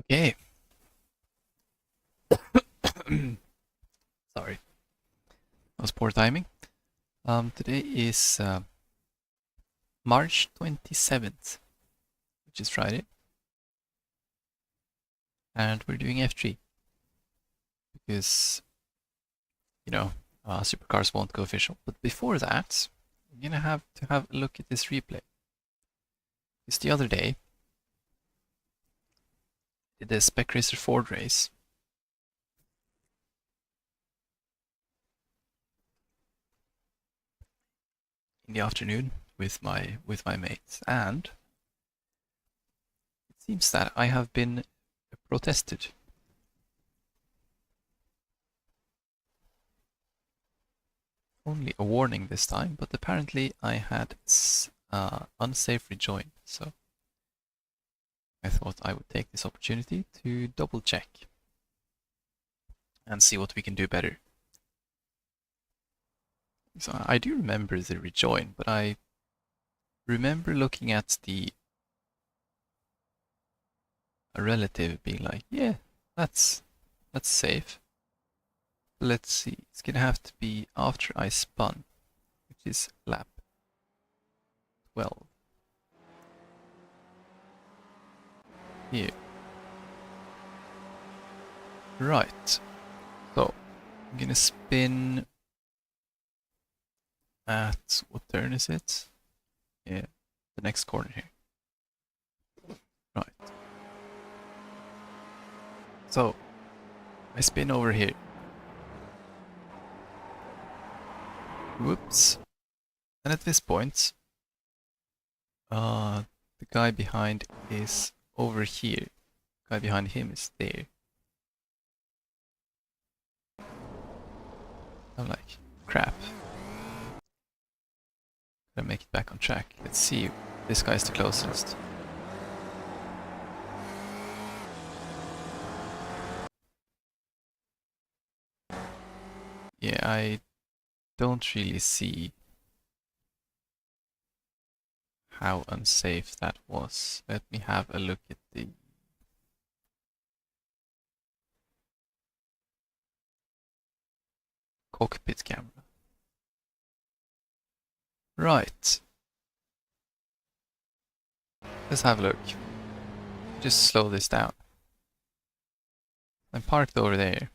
Okay. Sorry, that was poor timing. Today is March 27th, which is Friday, and we're doing F3 because, Supercars won't go official. But before that, we're gonna have to have a look at this replay. Because the other day, did the Spec Racer Ford race. In the afternoon with my mates, and it seems that I have been protested. Only a warning this time, but apparently I had unsafe rejoin, so I thought I would take this opportunity to double check and see what we can do better. So I do remember the rejoin, but I remember looking at a relative being like, yeah, that's safe. Let's see, it's gonna have to be after I spun, which is lap 12. Here. Right. So, I'm gonna spin at, what turn is it? Yeah, the next corner here. Right. So, I spin over here. Whoops. And at this point, the guy behind is over here. The guy behind him is there. I'm like, crap. Gotta make it back on track. Let's see. This guy's the closest. Yeah, I don't really see how unsafe that was. Let me have a look at the cockpit camera. Right. Let's have a look. Just slow this down. I'm parked over there.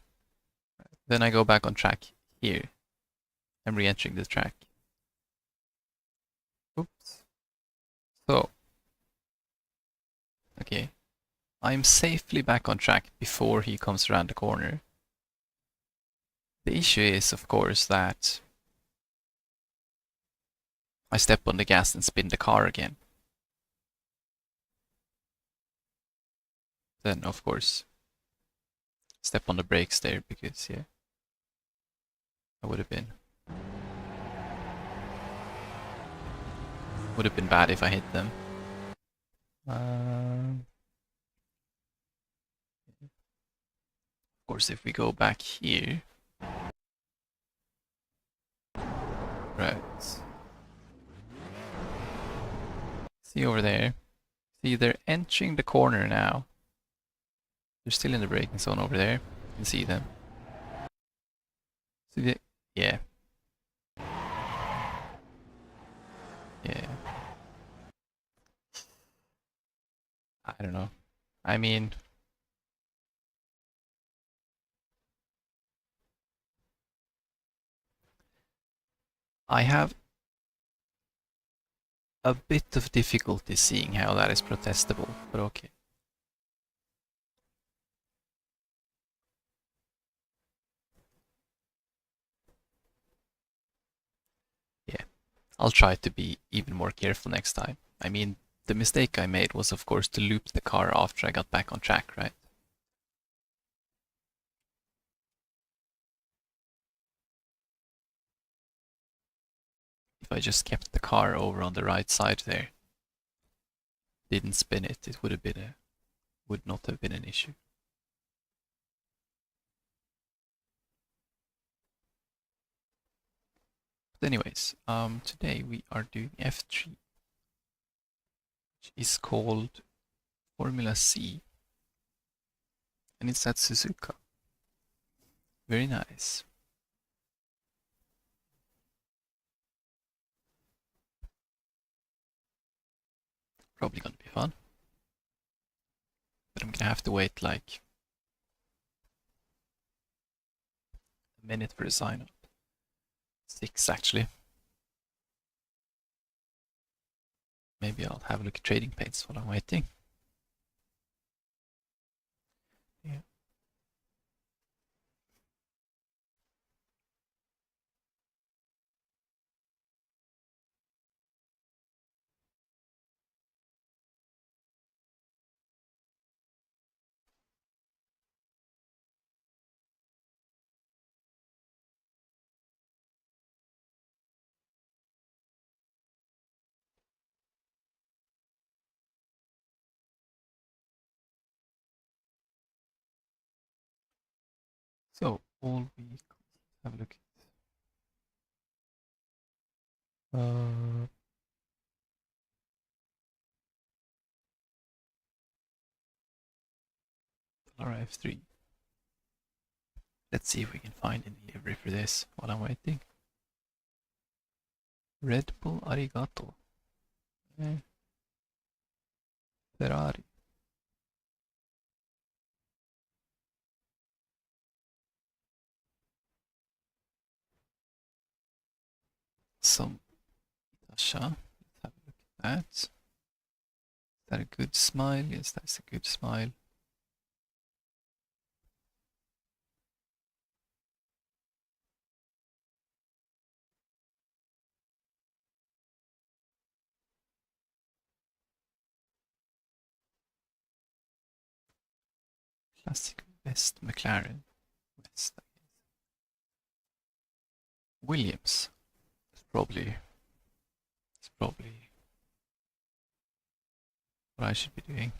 Then I go back on track here. I'm re-entering the track. Oops. So. Okay. I'm safely back on track before he comes around the corner. The issue is, of course, that I step on the gas and spin the car again. Then, of course, step on the brakes there because, yeah, that would have been bad if I hit them. Of course, if we go back here, right? See over there. See, they're entering the corner now. They're still in the braking zone over there. You can see them. See the, yeah. Yeah. I don't know. I mean, I have a bit of difficulty seeing how that is protestable, but okay. Yeah, I'll try to be even more careful next time. I mean, the mistake I made was, of course, to loop the car after I got back on track, right? If I just kept the car over on the right side there, didn't spin it, it would have been would not have been an issue. But anyways, today we are doing F3, which is called Formula C. And it's at Suzuka. Very nice. Probably gonna be fun. But I'm gonna have to wait like a minute for the sign up. 6 actually. Maybe I'll have a look at trading paints while I'm waiting. Yeah. So all week, have a look at Dallara F3. Let's see if we can find any livery for this while I'm waiting. Red Bull Arigato. Ferrari. Some Tasha. Let's have a look at that. Is that a good smile? Yes, that's a good smile. Classic West McLaren. West. Williams. It's probably what I should be doing.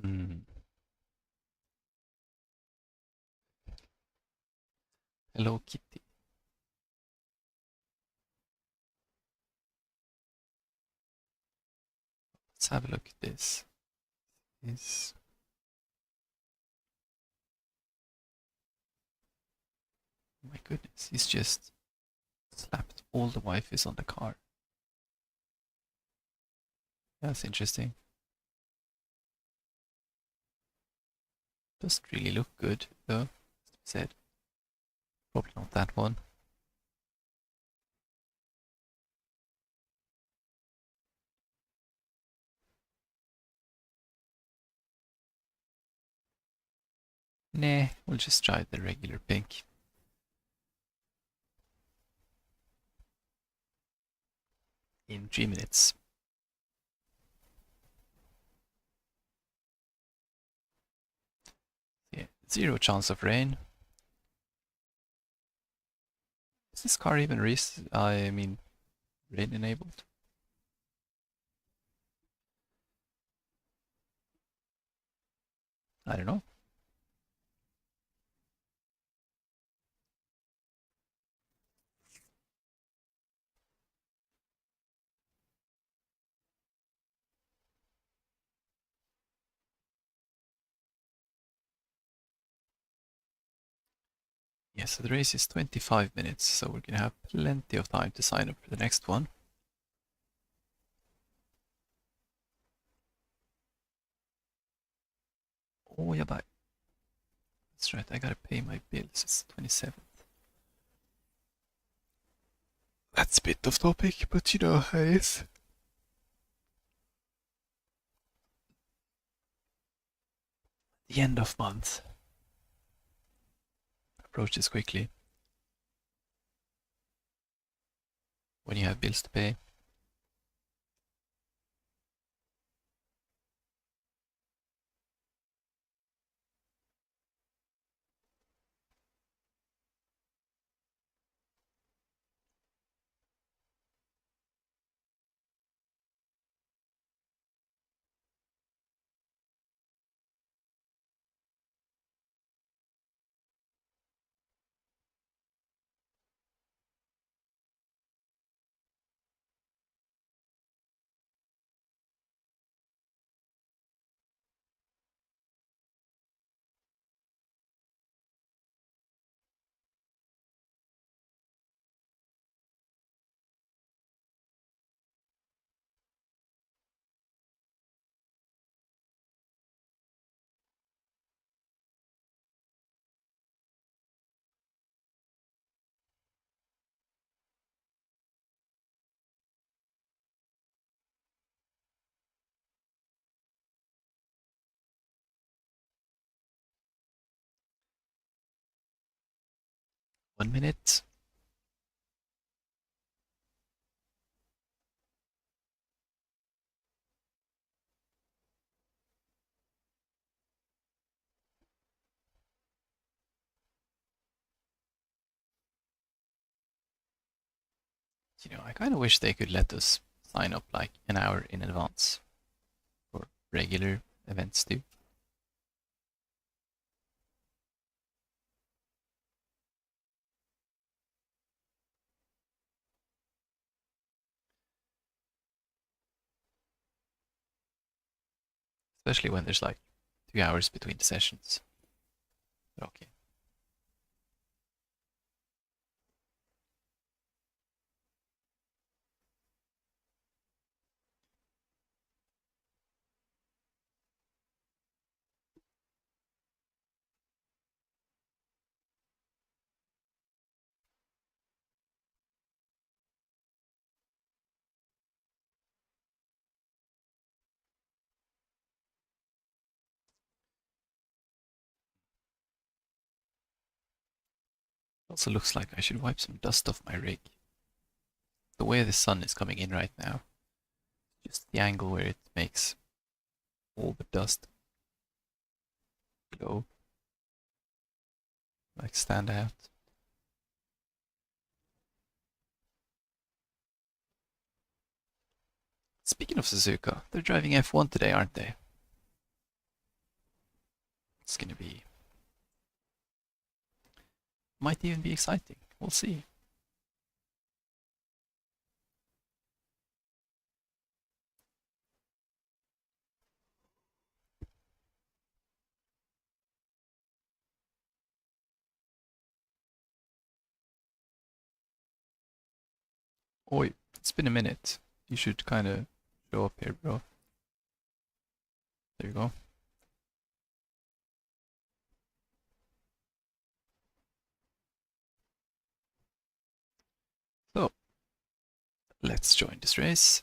Hmm. Hello Kitty. Let's have a look at this. Is my goodness, he's just slapped all the wifeys on the car. That's interesting. Doesn't really look good though, as said. Probably not that one. Nah, we'll just try the regular pink. In 3 minutes. Yeah, 0 chance of rain. Is this car even rain enabled? I don't know. Yeah, so the race is 25 minutes, so we're gonna have plenty of time to sign up for the next one. Oh, yeah, bye. That's right, I gotta pay my bills. It's 27th. That's a bit off topic, but you know how it is. The end of month approaches quickly when you have bills to pay. 1 minute. You know, I kind of wish they could let us sign up like an hour in advance for regular events too. Especially when there's like 2 hours between the sessions. But okay. Also looks like I should wipe some dust off my rig. The way the sun is coming in right now, just the angle where it makes all the dust glow, like stand out. Speaking of Suzuka, they're driving F1 today, aren't they? It's gonna be... might even be exciting. We'll see. Oi, it's been a minute. You should kind of show up here, bro. There you go. So, let's join this race.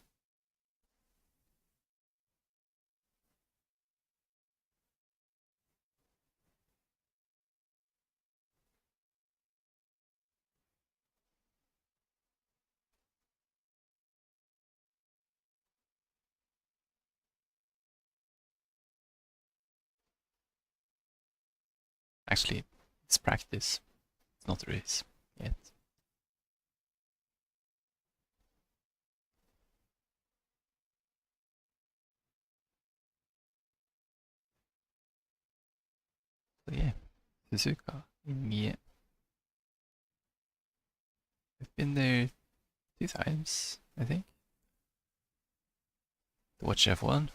Actually, it's practice. It's not a race yet. So yeah, Suzuka in IKEA. I've been there 2 times, I think, to watch F1.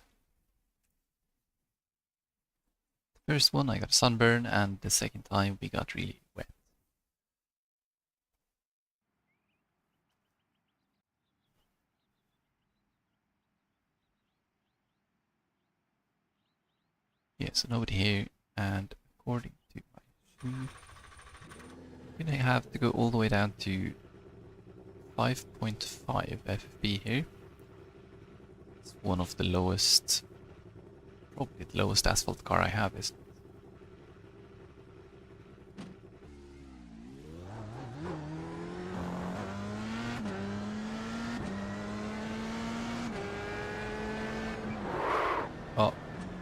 The first one I got a sunburn, and the second time we got really wet. Yeah, so nobody here, and according to my sheet, I'm gonna have to go all the way down to 5.5 FFB here. It's one of the lowest, probably the lowest asphalt car I have, is. Oh,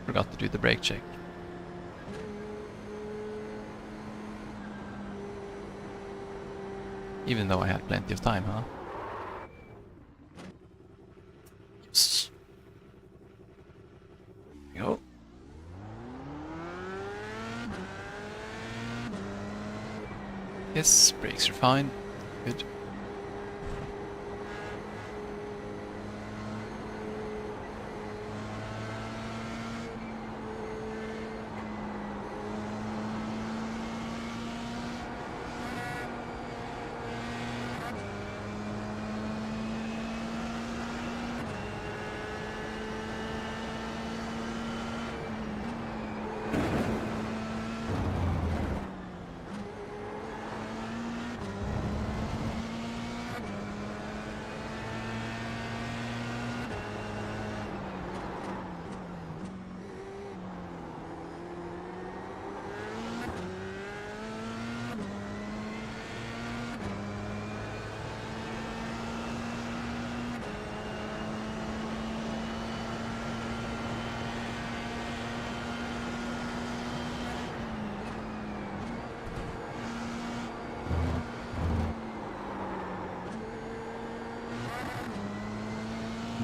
forgot to do the brake check. Even though I had plenty of time, huh? Yes. There we go. Yes, brakes are fine. Good.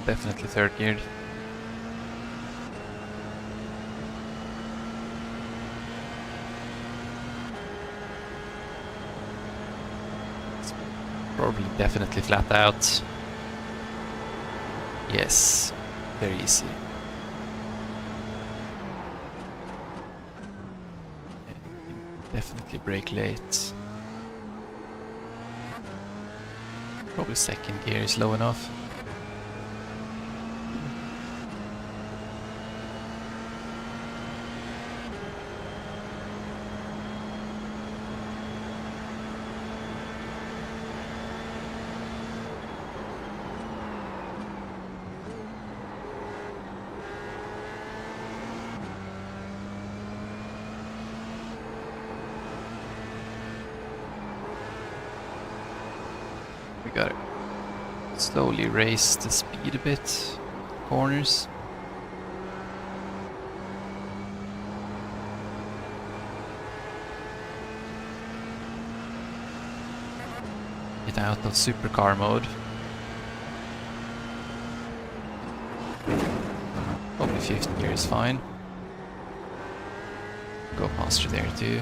definitely third geared. It's probably definitely flat out. Yes, very easy. Definitely brake late. Probably second gear is low enough. We gotta slowly raise the speed a bit. Corners. Get out of supercar mode. Probably fifth gear is fine. Go faster there too.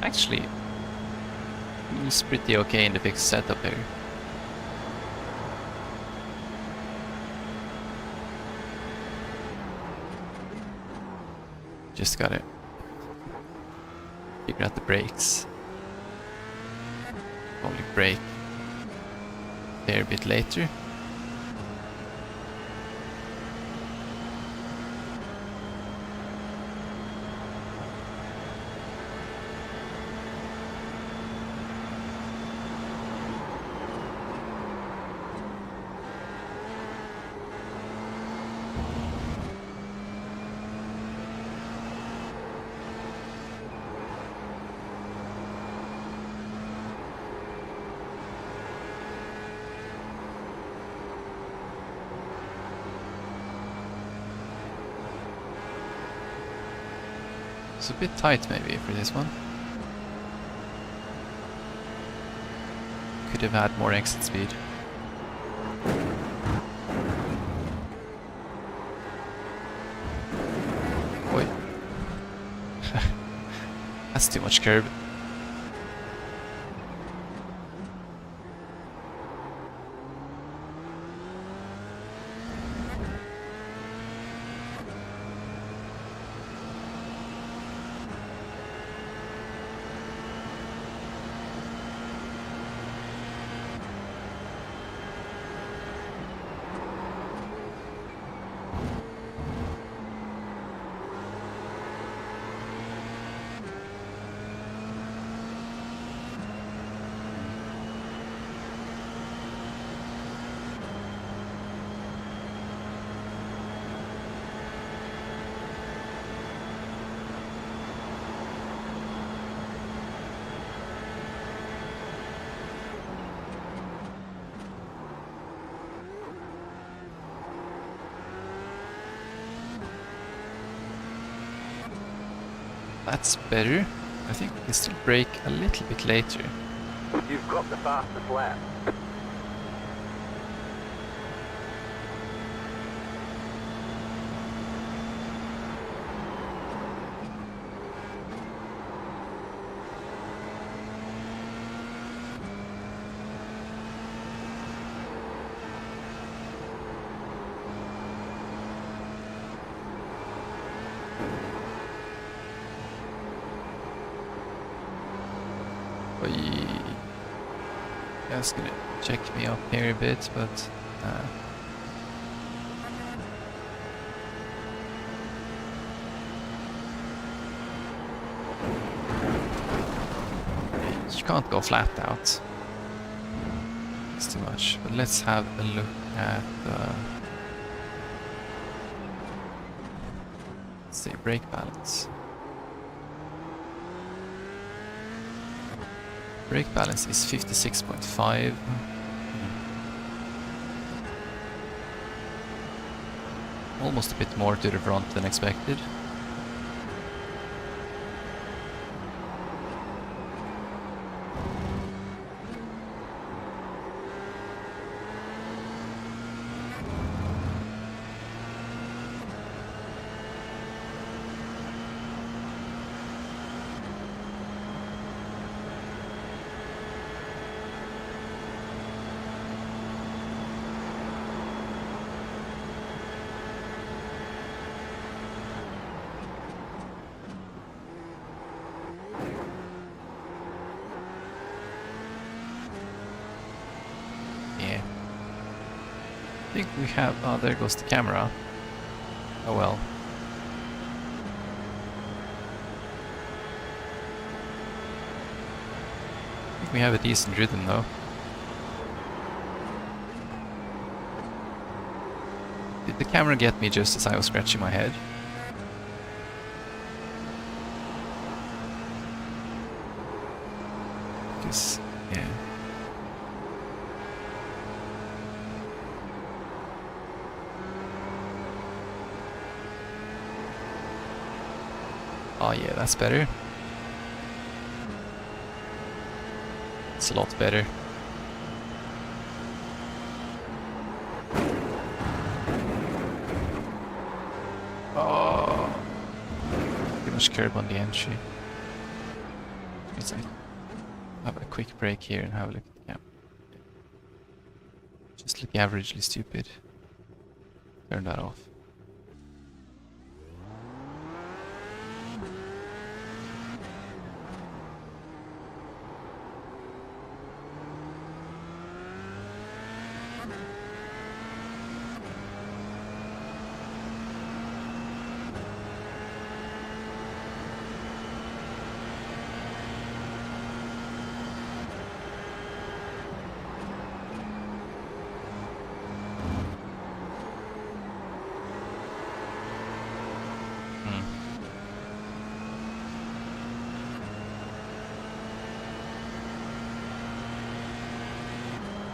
Actually, it's pretty okay in the fixed setup here. Just gotta figure out the brakes. Probably brake there a bit later. It's a bit tight maybe for this one. Could have had more exit speed. Oi. That's too much curb. That's better. I think we can still brake a little bit later. You've got the fastest lap. That's gonna check me up here a bit, but you can't go flat out. It's too much. But let's have a look at let's say brake balance. Brake balance is 56.5. Almost a bit more to the front than expected. I think we have... oh, there goes the camera. Oh well. I think we have a decent rhythm though. Did the camera get me just as I was scratching my head? Because, yeah. Oh yeah, that's better. It's a lot better. Oh, too much curb on the entry. It's like have a quick break here and have a look at the camera. Just look averagely stupid. Turn that off.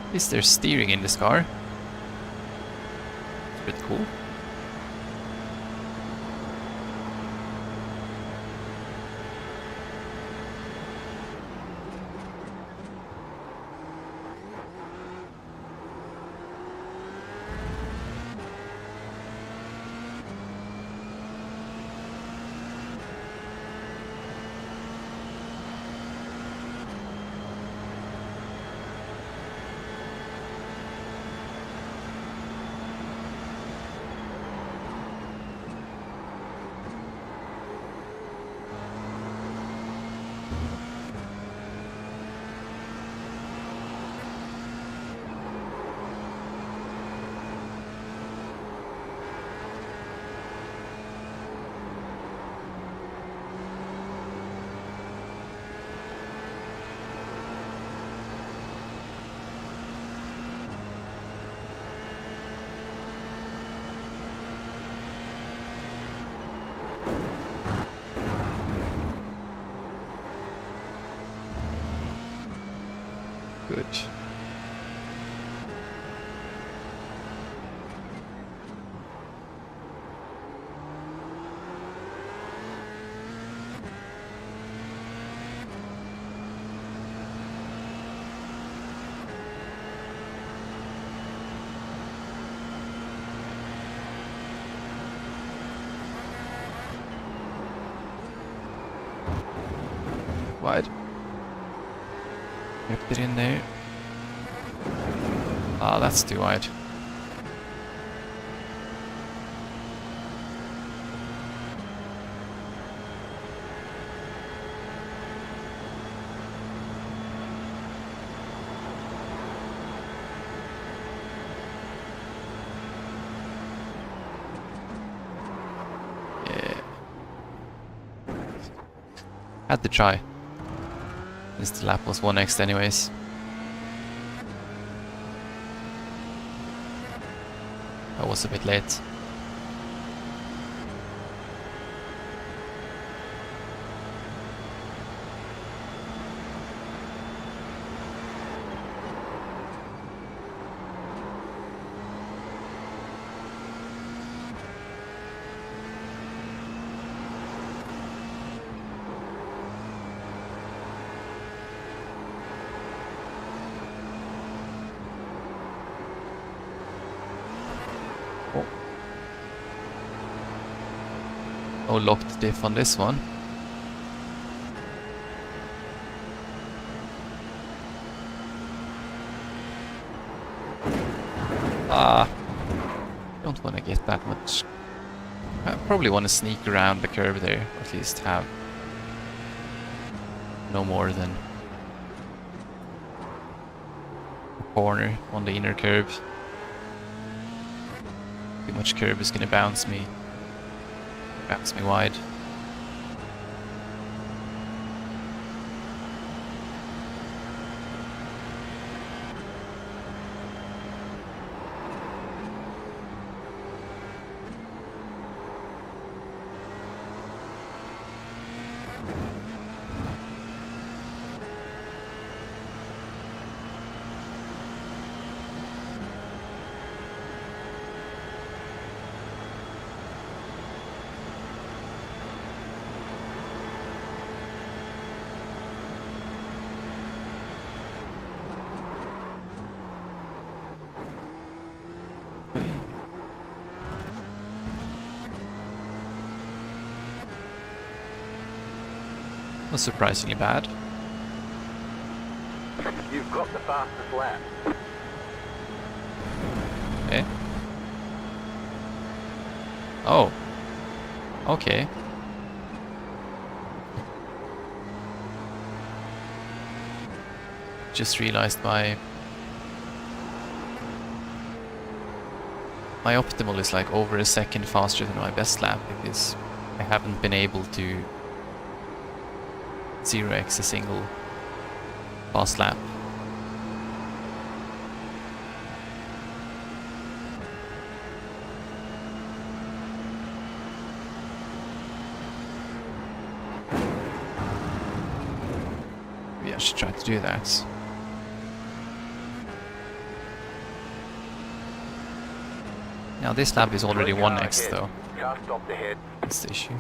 At least there's steering in this car. It's a bit cool. Good. Wide. Kept it in there. Ah, that's too wide. Yeah. Had to try. Since the lap was 1x anyways. I was a bit late. Oh, locked diff on this one. Don't want to get that much. I probably want to sneak around the curve there, or at least have no more than a corner on the inner curve. Too much curve is going to bounce me wide. Was surprisingly bad. You've got the fastest lap. Okay. Oh. Okay. Just realized my optimal is like over a second faster than my best lap because I haven't been able to 0x a single fast lap. Maybe I should try to do that. Now this lap is already 1x though. Just off the head. That's the issue.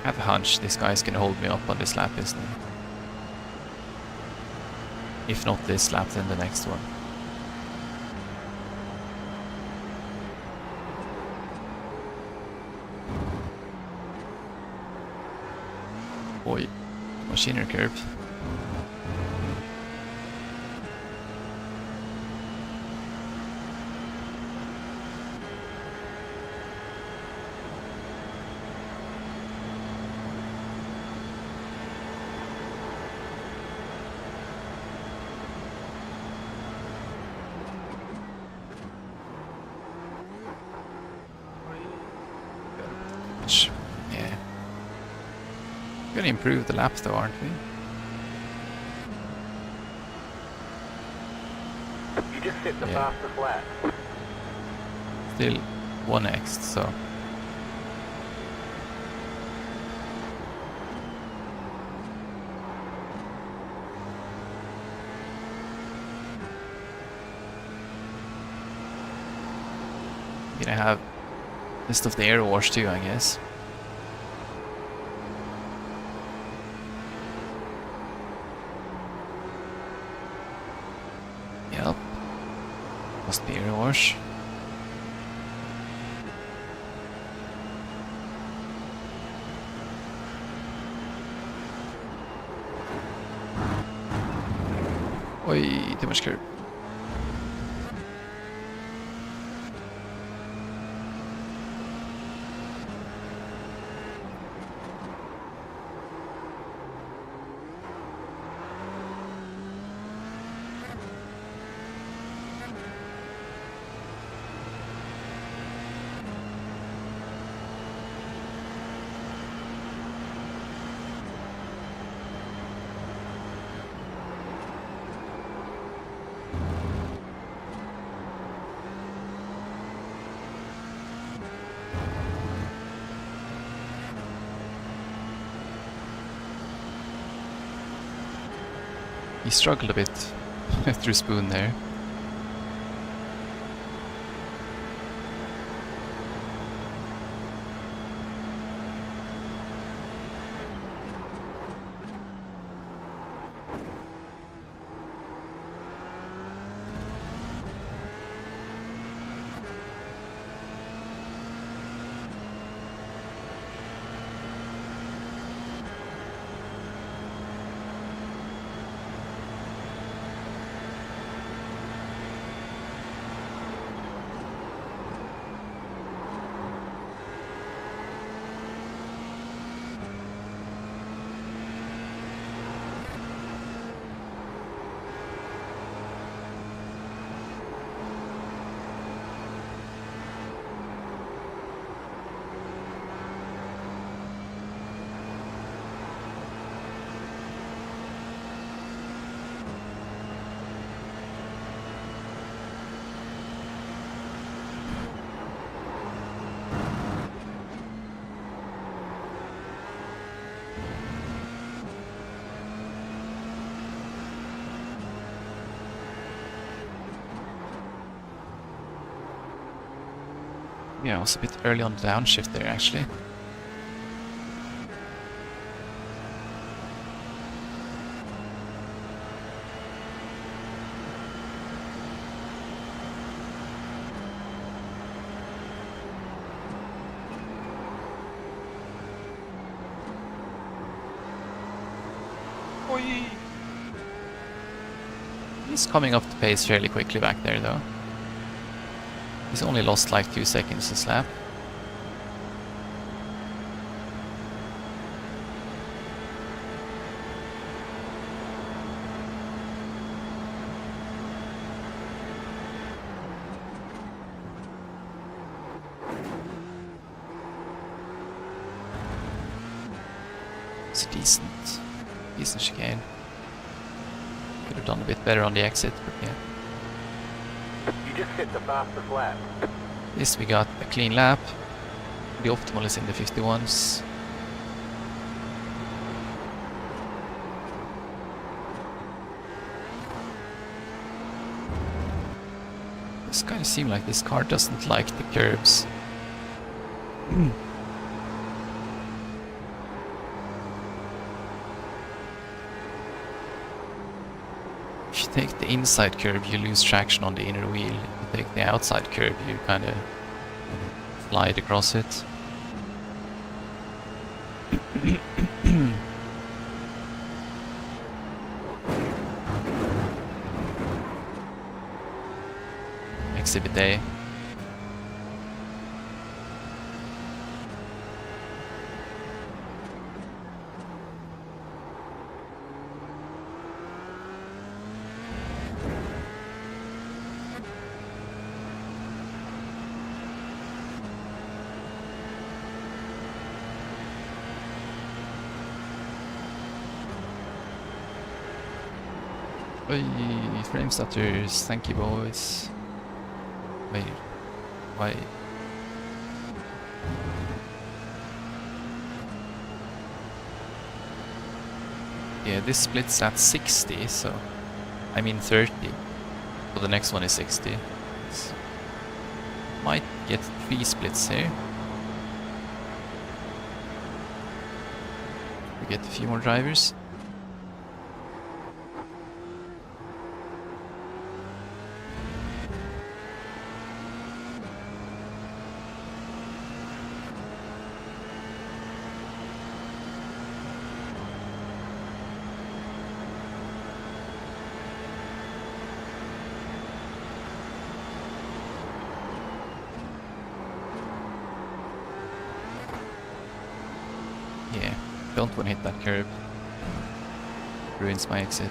I have a hunch this guy's gonna hold me up on this lap, isn't he? If not this lap, then the next one. Boy, much inner curve. Yeah. We're gonna improve the laps though, aren't we? You just hit the Yeah. fastest lap. Still 1x, so. Gonna have list of the air wash too, I guess. Yep. Must be air wash. Oi, too much curve. He struggled a bit through Spoon there. Yeah, I was a bit early on the downshift there actually. Oi! He's coming up the pace fairly quickly back there though. He's only lost like 2 seconds this lap. It's a decent chicane. Could have done a bit better on the exit, but yeah. You just hit the fastest lap. This we got a clean lap. The optimal is in the 51s. This kind of seems like this car doesn't like the curbs. If you take the inside curb, you lose traction on the inner wheel. If you take the outside curb, you kind of slide across it. Exhibit A. Oi, frame stutters, thank you boys. Wait, why? Yeah, this splits at 60, so I mean 30. So the next one is 60. Might get 3 splits here. We get a few more drivers. Yeah, don't want to hit that curb. Ruins my exit.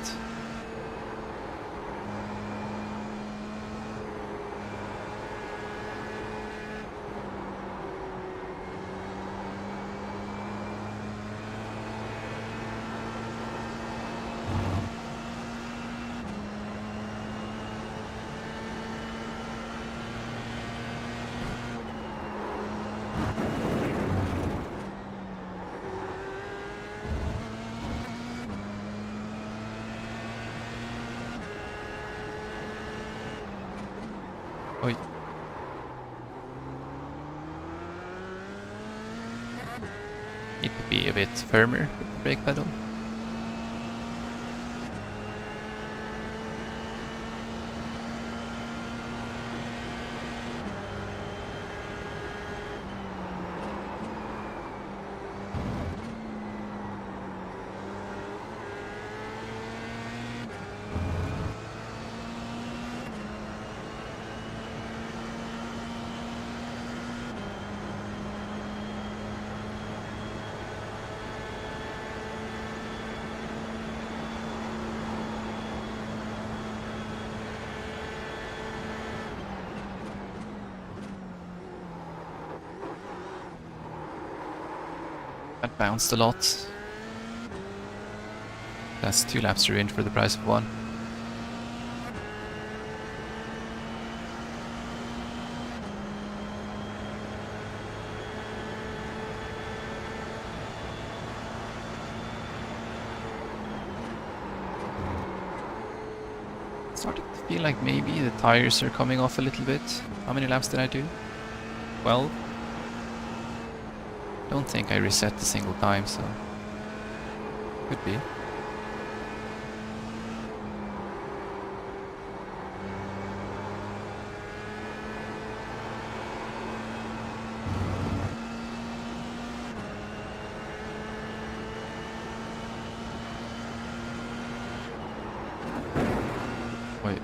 Oi. Need to be a bit firmer with the brake pedal. That bounced a lot. That's 2 laps to in for the price of 1. Starting to feel like maybe the tires are coming off a little bit. How many laps did I do? 12? Don't think I reset a single time, so could be. Wait,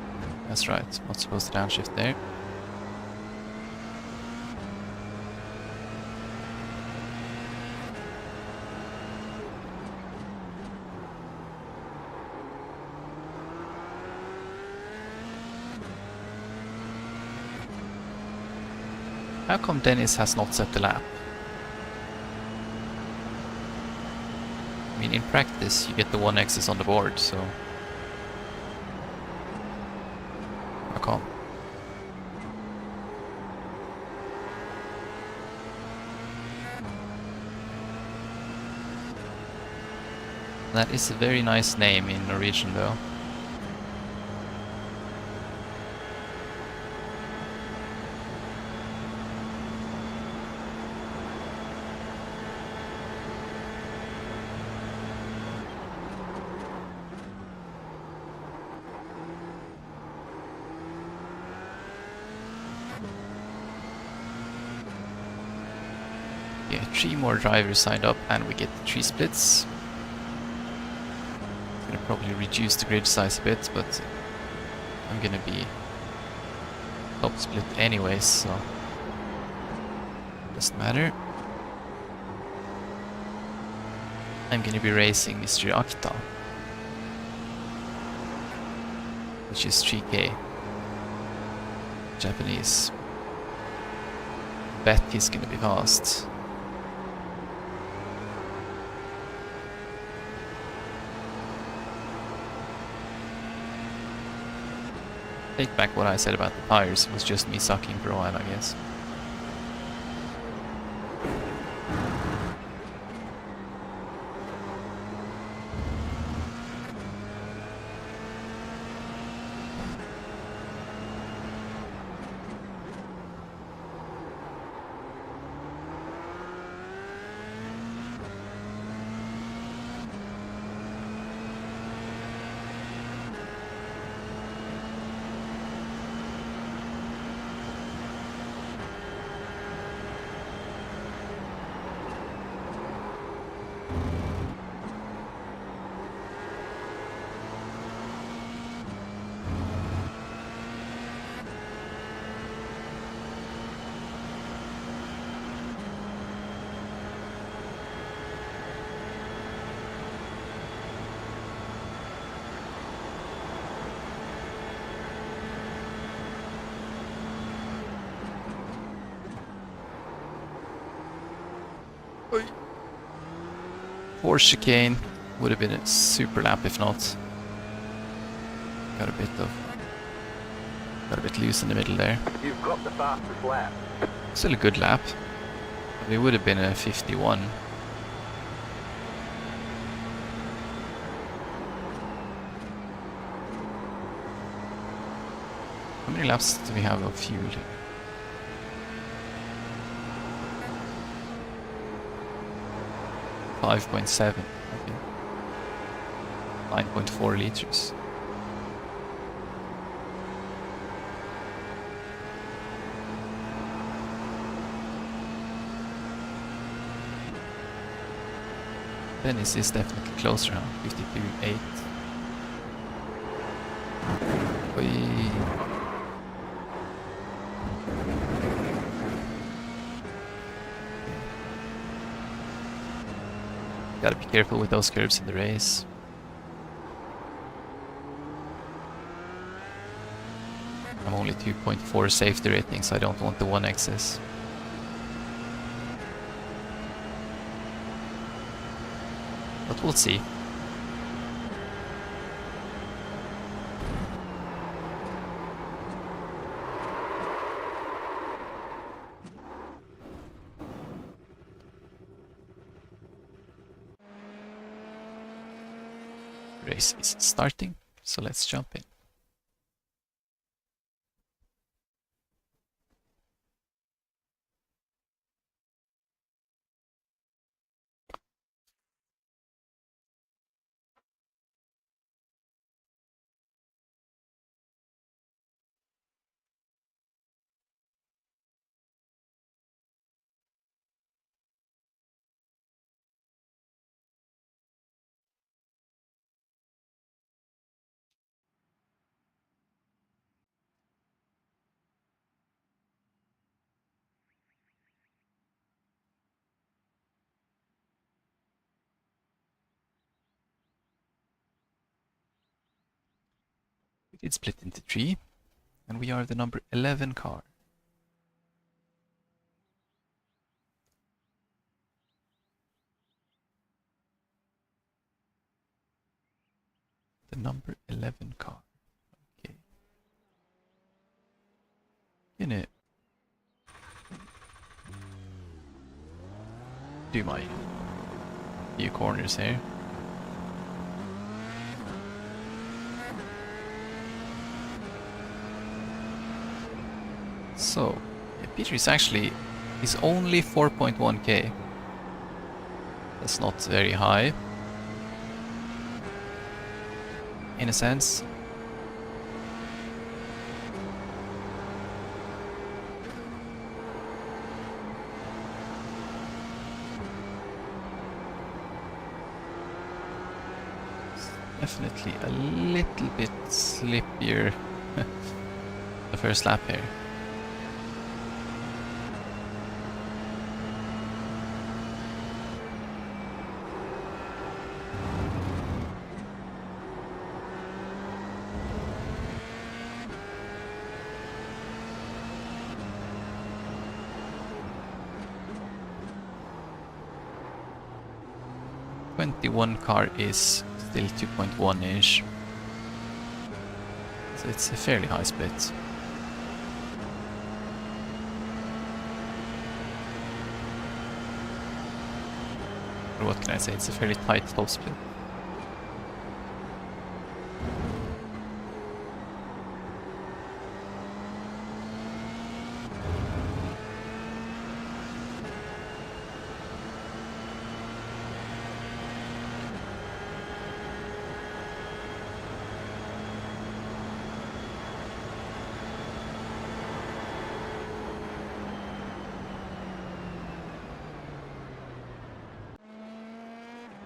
that's right. Not supposed to downshift there. How come Dennis has not set the lap? I mean, in practice, you get the 1x's on the board, so... How come? That is a very nice name in Norwegian, though. Yeah, 3 more drivers signed up and we get the 3 splits. It's gonna probably reduce the grid size a bit, but I'm gonna be top split anyways, so doesn't matter. I'm gonna be racing Mr. Akta, which is 3K Japanese. Bet he's gonna be fast. Take back what I said about the tires, it was just me sucking for a while, I guess. Or chicane would have been a super lap if not. Got a bit loose in the middle there. You've got the fastest lap. Still a good lap. But it would have been a 51. How many laps do we have of fuel here? 5.7. Okay. 9.4 liters. Venice is definitely closer now, 52.8. Oi. Gotta be careful with those curves in the race. I'm only 2.4 safety rating, so I don't want the 1XS. But we'll see. Race is starting, so let's jump in. We did split into 3, and we are the number 11 car. The number 11 car. Okay. Gonna do my few corners here. So, yeah, Peter is only 4.1k. That's not very high. In a sense. It's definitely a little bit slippier the first lap here. One car is still 2.1-ish, so it's a fairly high split. Or what can I say, it's a fairly tight top split.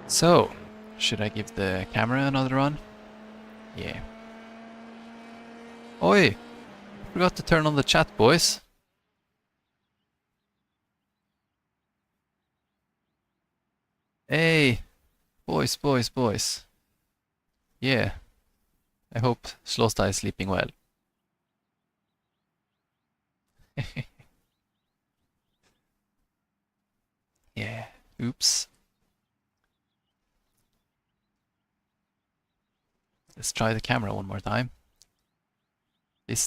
So, should I give the camera another run? Yeah. Oi! Forgot to turn on the chat, boys. Hey! Boys. Yeah. I hope Slosta is sleeping well. Yeah. Oops. Let's try the camera one more time.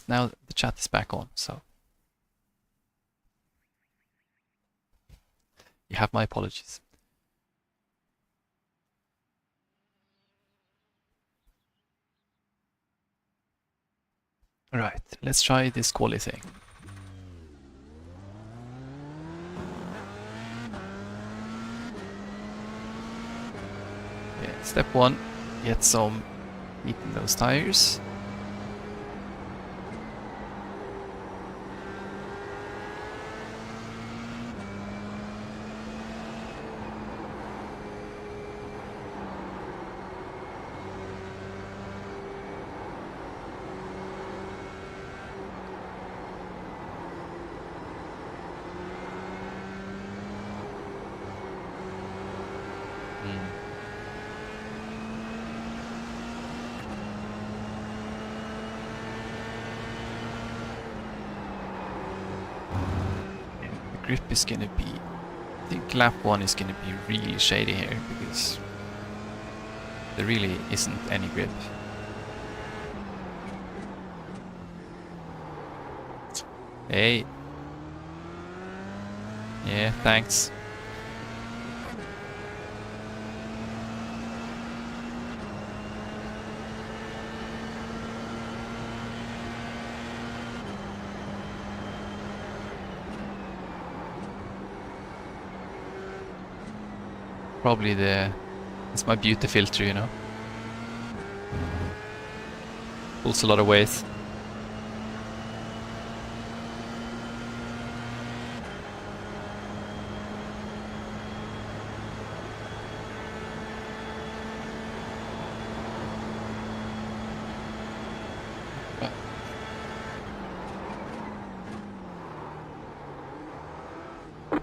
Now the chat is back on, so you have my apologies. Right, let's try this quali thing. Yeah, step 1, get some heat in those tires. Grip is gonna be, I think lap 1 is gonna be really shady here because there really isn't any grip. Hey. Yeah, thanks. Probably it's my beauty filter, you know. Pulls a lot of weight.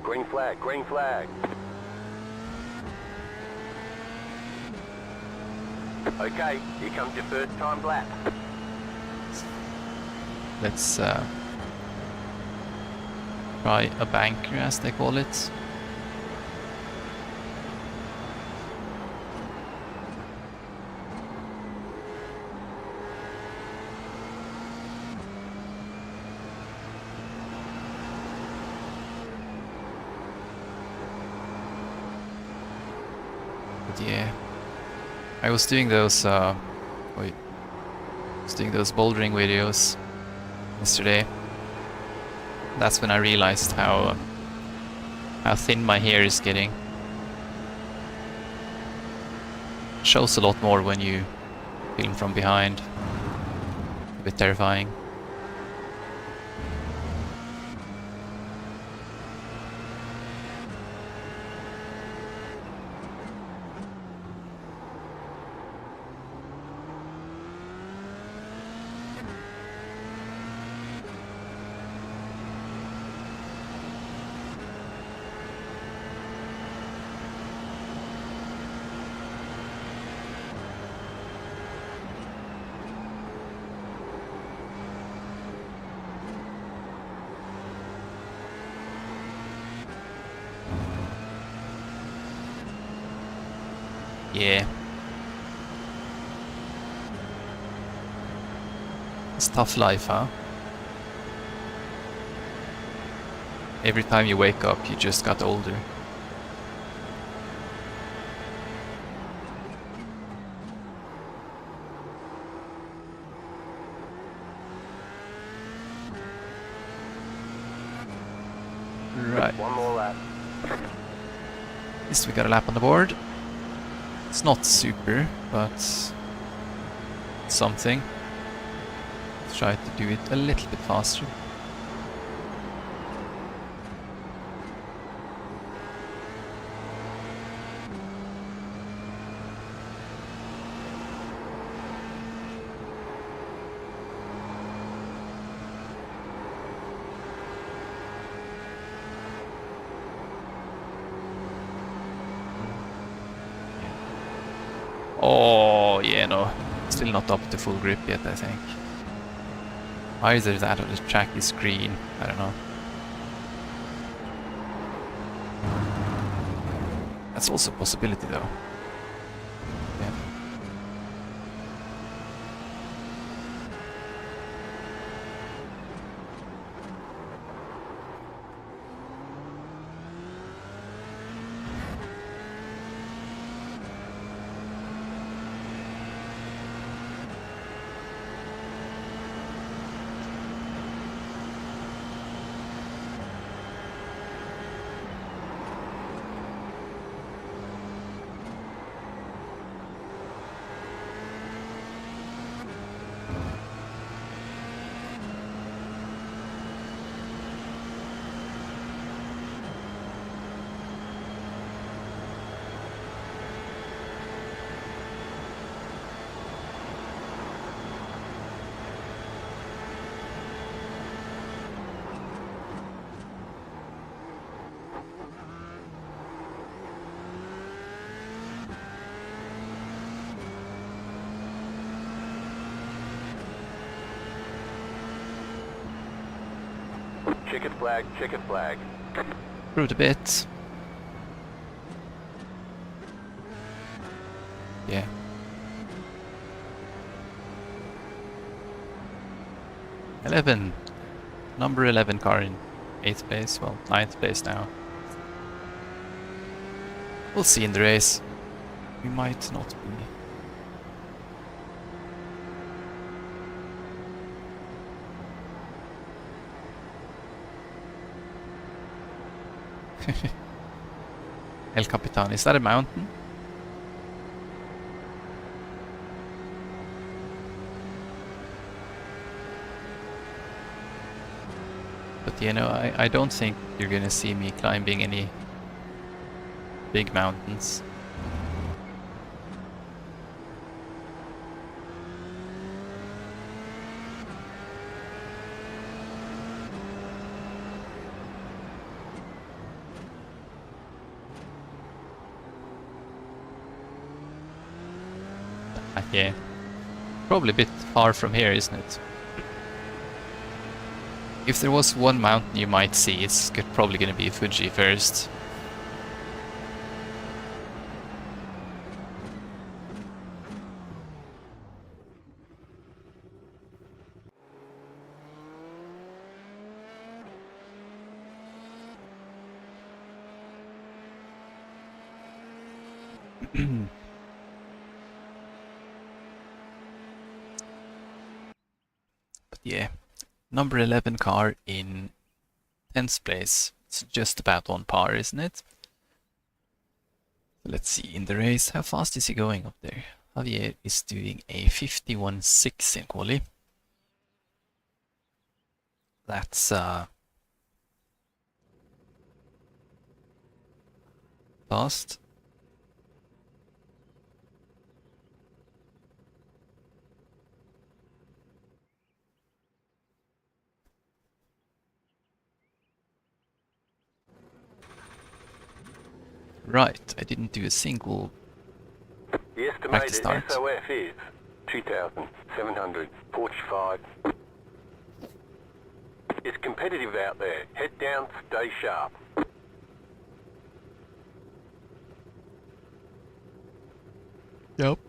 Green flag, green flag. Okay, here comes your first time lap. Let's try a banker, as they call it. But yeah, I was doing those bouldering videos yesterday. That's when I realized how thin my hair is getting. Shows a lot more when you film from behind. A bit terrifying. Yeah. It's tough life, huh? Every time you wake up, you just got older. Right. One more lap. At least we got a lap on the board. It's not super, but something. Let's try to do it a little bit faster. Oh, yeah, no. Still not up to full grip yet, I think. Either that or the track is green. I don't know. That's also a possibility, though. Yeah. Checkered flag, checkered flag. Through the bit. Yeah. Number 11 car in 8th place, well, 9th place now. We'll see in the race. We might not be. El Capitan, is that a mountain? But you know, I don't think you're gonna see me climbing any big mountains. Yeah, probably a bit far from here, isn't it? If there was one mountain you might see, it's probably gonna be Fuji first. But yeah, number 11 car in 10th place. It's just about on par, isn't it? Let's see in the race, how fast is he going up there? Javier is doing a 51.6 in quali. That's fast. Right, I didn't do a single The practice estimated start. SOF is 2,745. It's competitive out there. Head down, stay sharp. Yep.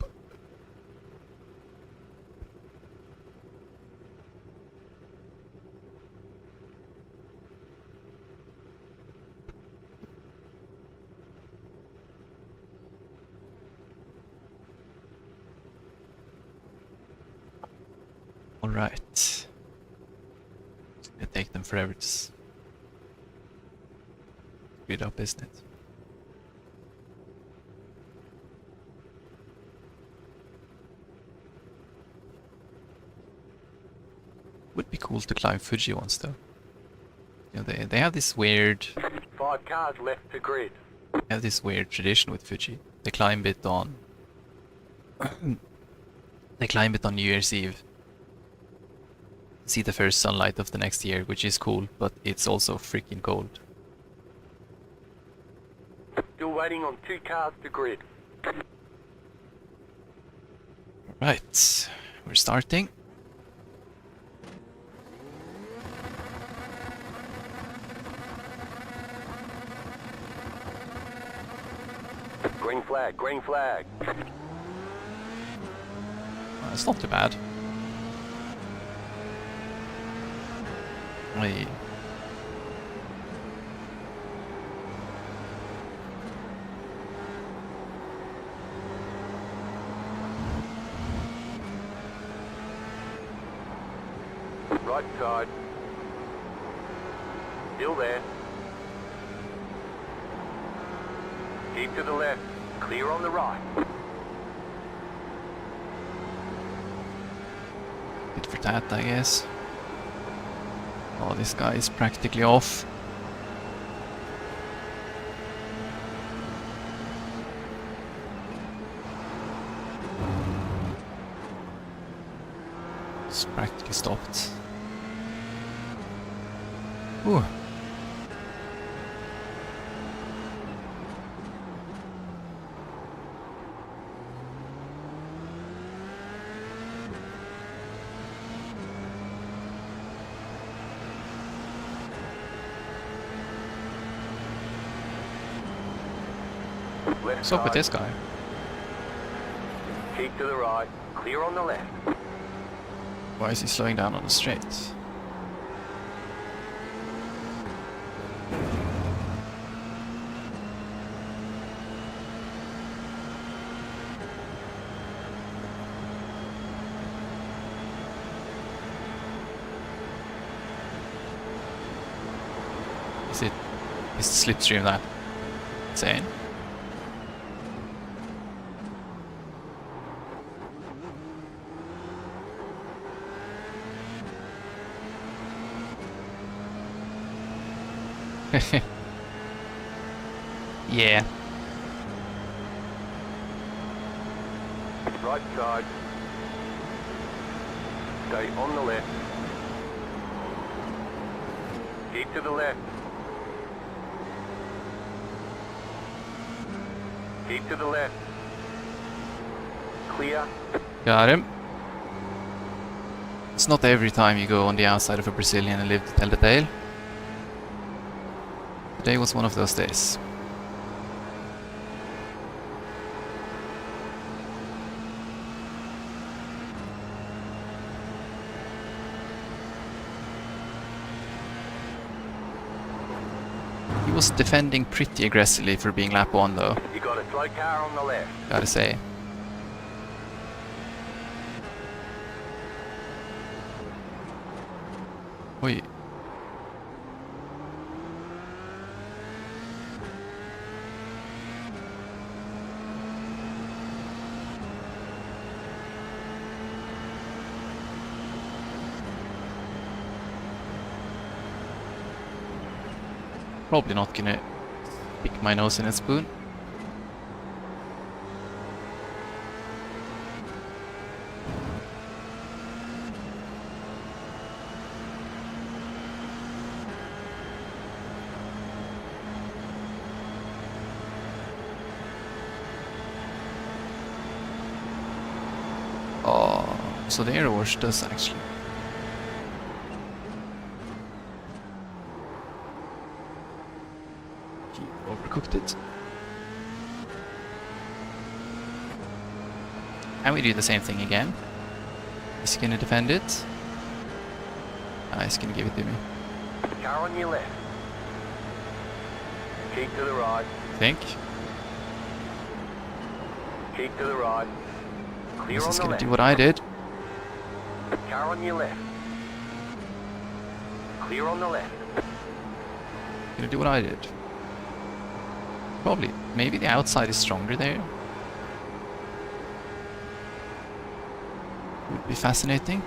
All right. It's gonna take them forever to speed up, isn't it? Would be cool to climb Fuji once, though. You know, they have this weird 5 cars left to grid. tradition with Fuji. They climb it on New Year's Eve. See the first sunlight of the next year, which is cool, but it's also freaking cold. Still waiting on 2 cars to grid. Right, we're starting. Green flag, green flag. It's not too bad. Hey. Right side. Still there. Keep to the left. Clear on the right. Good for that, I guess. Oh, this guy is practically off. It's practically stopped. Ooh. Left What's up with side. this guy? Keep to the right. Clear on the left. Why is he slowing down on the straight? Is the slipstream that insane? Yeah. Right side. Stay on the left. Keep to the left. Keep to the left. Clear. Got him. It's not every time you go on the outside of a Brazilian and live to tell the tale. Today was one of those days. He was defending pretty aggressively for being lap 1 though, You got a slow car on the left. gotta say. Oi. Probably not gonna stick my nose in a spoon. Oh, so the air wash does actually. He overcooked it. And we do the same thing again. He's gonna defend it. He's gonna give it to me. Car on your left. Keep to the right. I think. Keep to the right. Clear This on is the gonna left. do what I did. Car on your left. Clear on the left. Gonna do what I did. Probably. Maybe the outside is stronger there. Would be fascinating.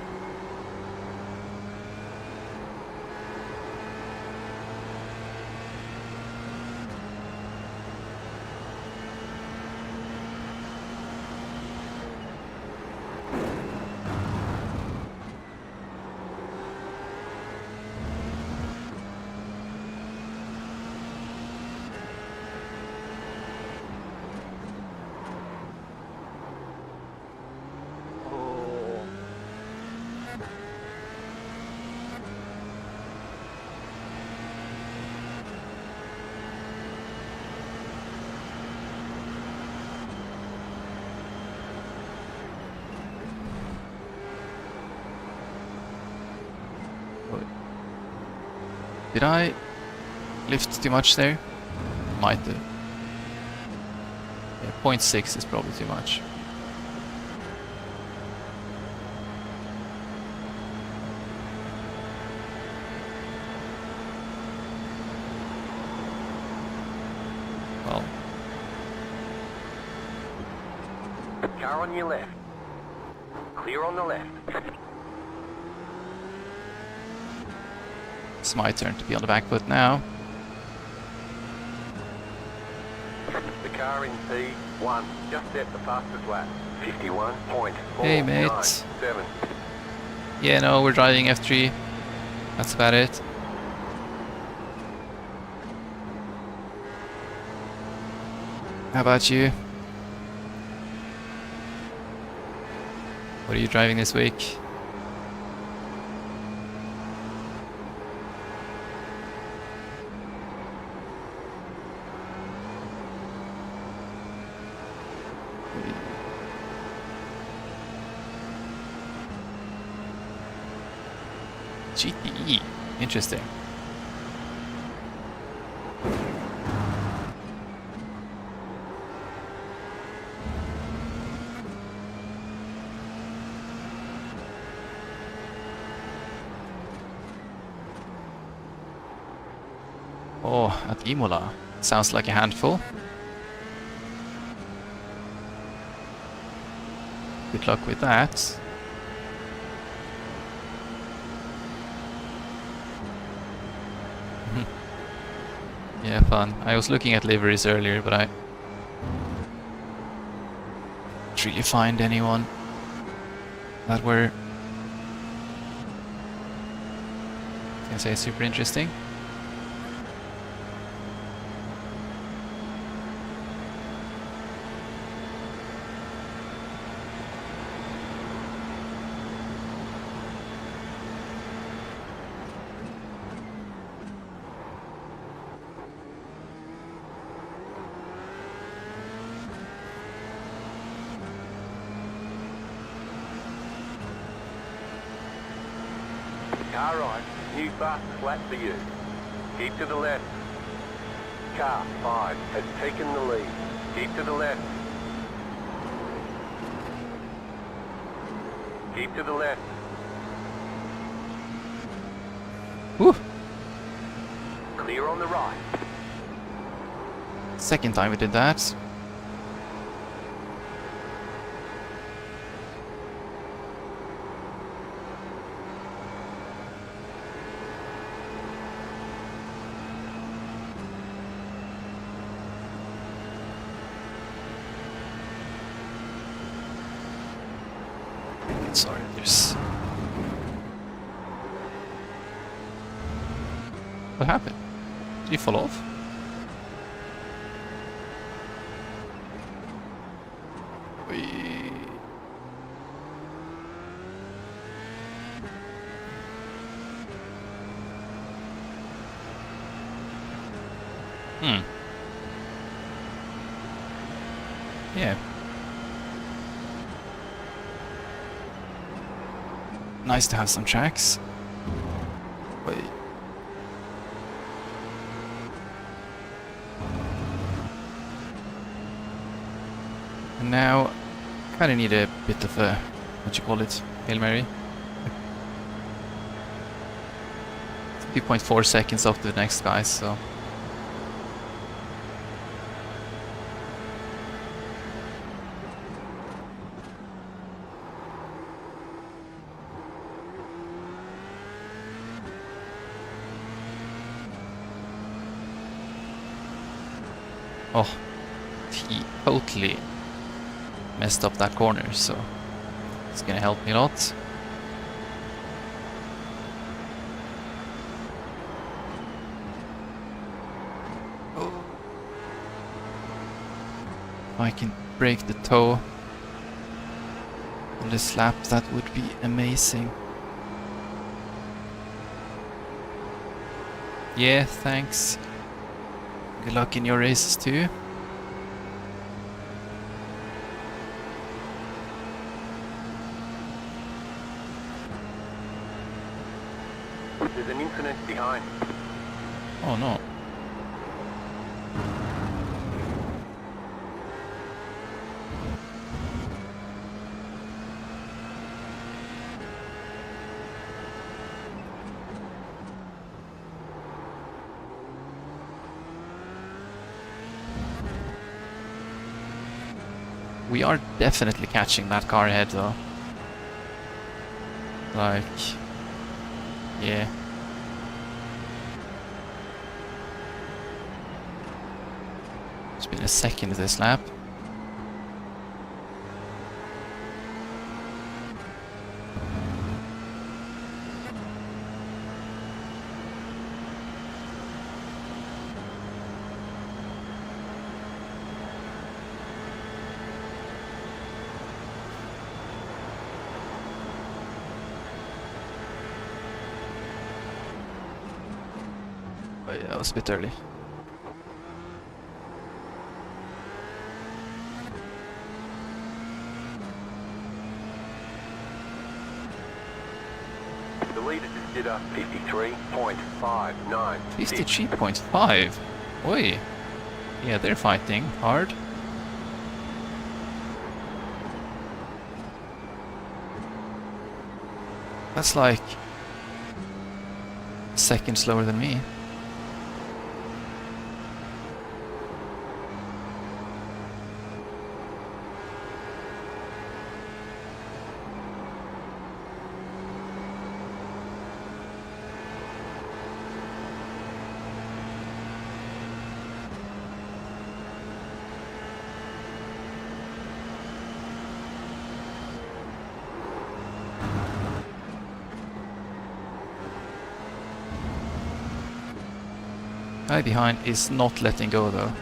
Did I lift too much there? Might do. Yeah, 0.6 is probably too much. Well, Car on your left. Clear on the left. it's my turn to be on the back foot now. The car in P1 just set the fastest lap. 51.497. Hey, mate. Yeah, no, we're driving F3. That's about it. How about you? What are you driving this week? GTE. Interesting. Oh, at Imola. Sounds like a handful. Good luck with that. Yeah, fun. I was looking at liveries earlier, but I didn't really find anyone that were, can I say, super interesting. Car right, new fastest lap for you. Keep to the left. Car 5 has taken the lead. Keep to the left. Keep to the left. Woo! Clear on the right. Second time we did that. Sorry, there's... What happened? Did he fall off? Wee. Yeah. Nice to have some tracks. Wait. And now, kind of need a bit of a, what you call it, Hail Mary. 3.4 seconds off the next guys, so. Oh, he totally messed up that corner, so it's gonna help me a lot. Oh. If I can break the toe on this lap, that would be amazing. Yeah, thanks. Good luck in your races too. There's an incident behind. Oh no. We are definitely catching that car ahead though. Like, yeah. It's been a second this lap. Oh yeah, that was a bit early. The The leader just did a 53.59. 53.5? Oi. Yeah, they're fighting hard. That's like a second slower than me. Guy behind is not letting go though.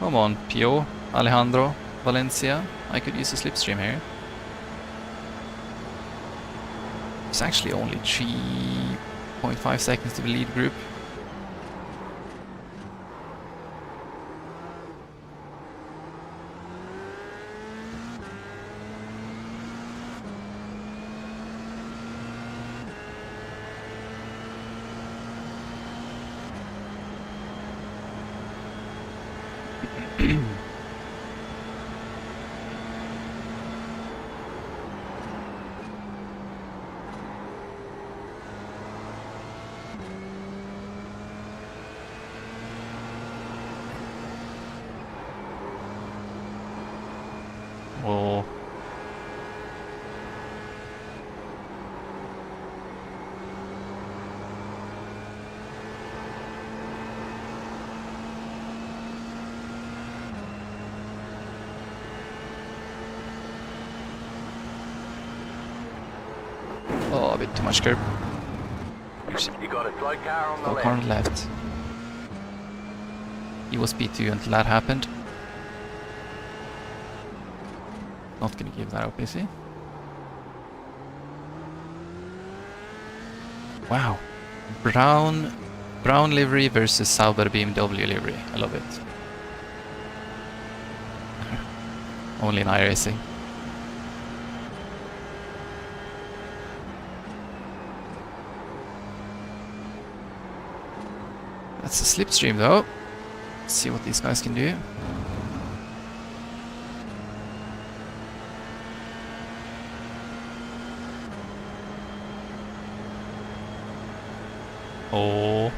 Come on, Pio, Alejandro, Valencia. I could use a slipstream here. It's actually only 3.5 seconds to the lead group. Oh. Oh, a bit too much curb. You got a slow car on the Oh, left. car on the left. He was P2 until that happened. Not gonna give that up, is he? Wow. Brown livery versus Sauber BMW livery. I love it. Only in iRacing. That's a slipstream though. Let's see what these guys can do. Oh.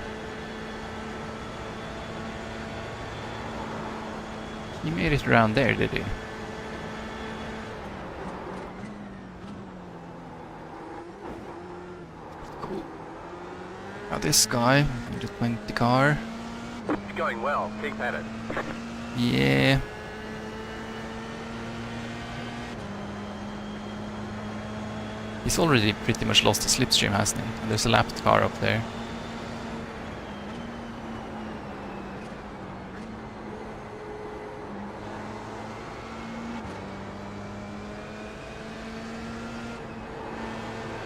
He made it around there, did he? Cool. Now this guy, the 20 car. It's going well. Keep at it. Yeah. He's already pretty much lost the slipstream, hasn't he? And there's a lapped car up there.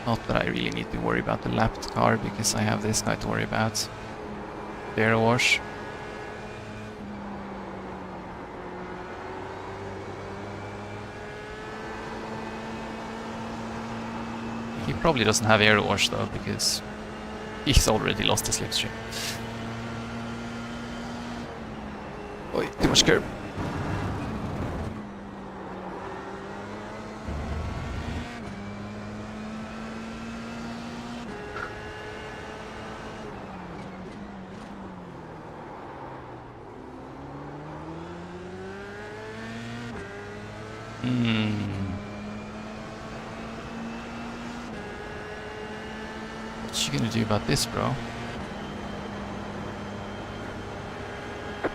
Not that I really need to worry about the lapped car because I have this guy to worry about. Bear wash. He probably doesn't have air wash though because he's already lost the slipstream. Oi, too much curb. What you gonna do about this, bro?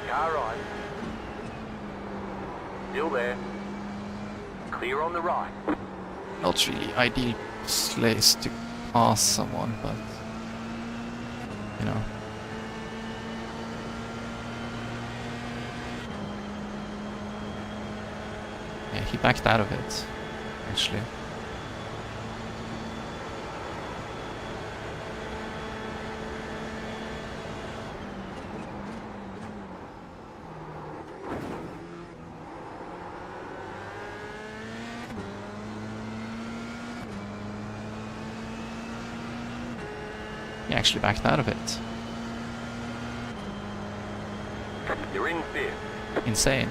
Car right. Still there. Clear on the right. Not really ideal place to pass someone, but you know. Yeah, he backed out of it, actually. He actually backed out of it. You're in fifth. Insane.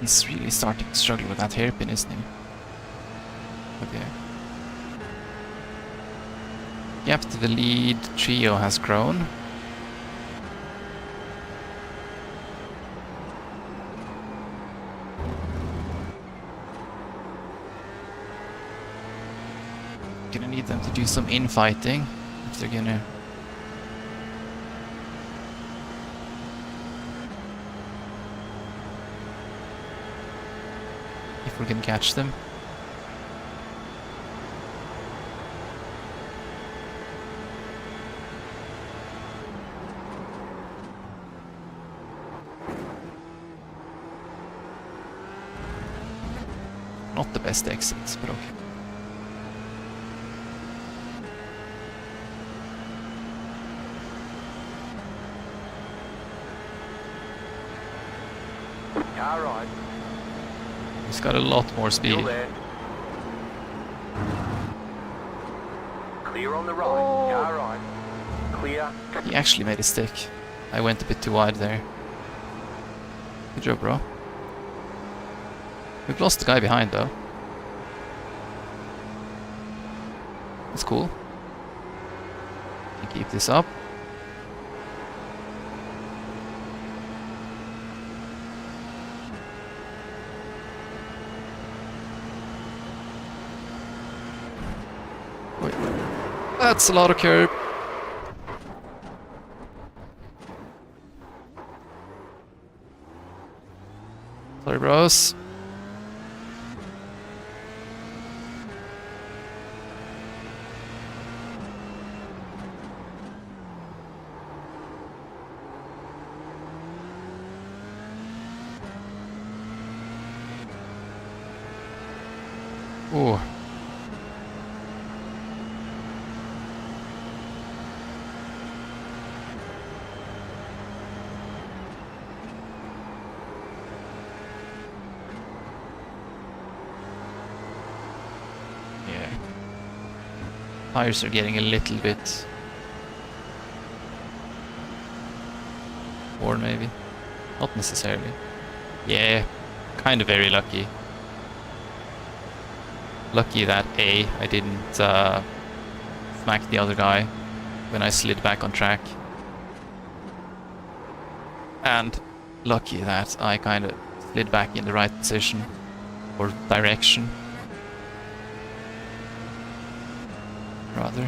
He's really starting to struggle with that hairpin, isn't he? Okay. Gap to the lead trio has grown. Gonna need them to do some infighting if they're gonna. If we can catch them. Not the best exits, but okay. Car right. He's got a lot more Still speed. there. Clear on the right. Car right. Clear. He actually made a stick. I went a bit too wide there. Good job, bro. We've lost the guy behind, though. That's cool. Can keep this up. Wait. That's a lot of curb. Sorry, bros. Ooh. Yeah. Tires are getting a little bit worn, maybe. Not necessarily. Yeah, kind of very lucky. Lucky that I didn't smack the other guy when I slid back on track. And lucky that I kind of slid back in the right position or direction. Rather.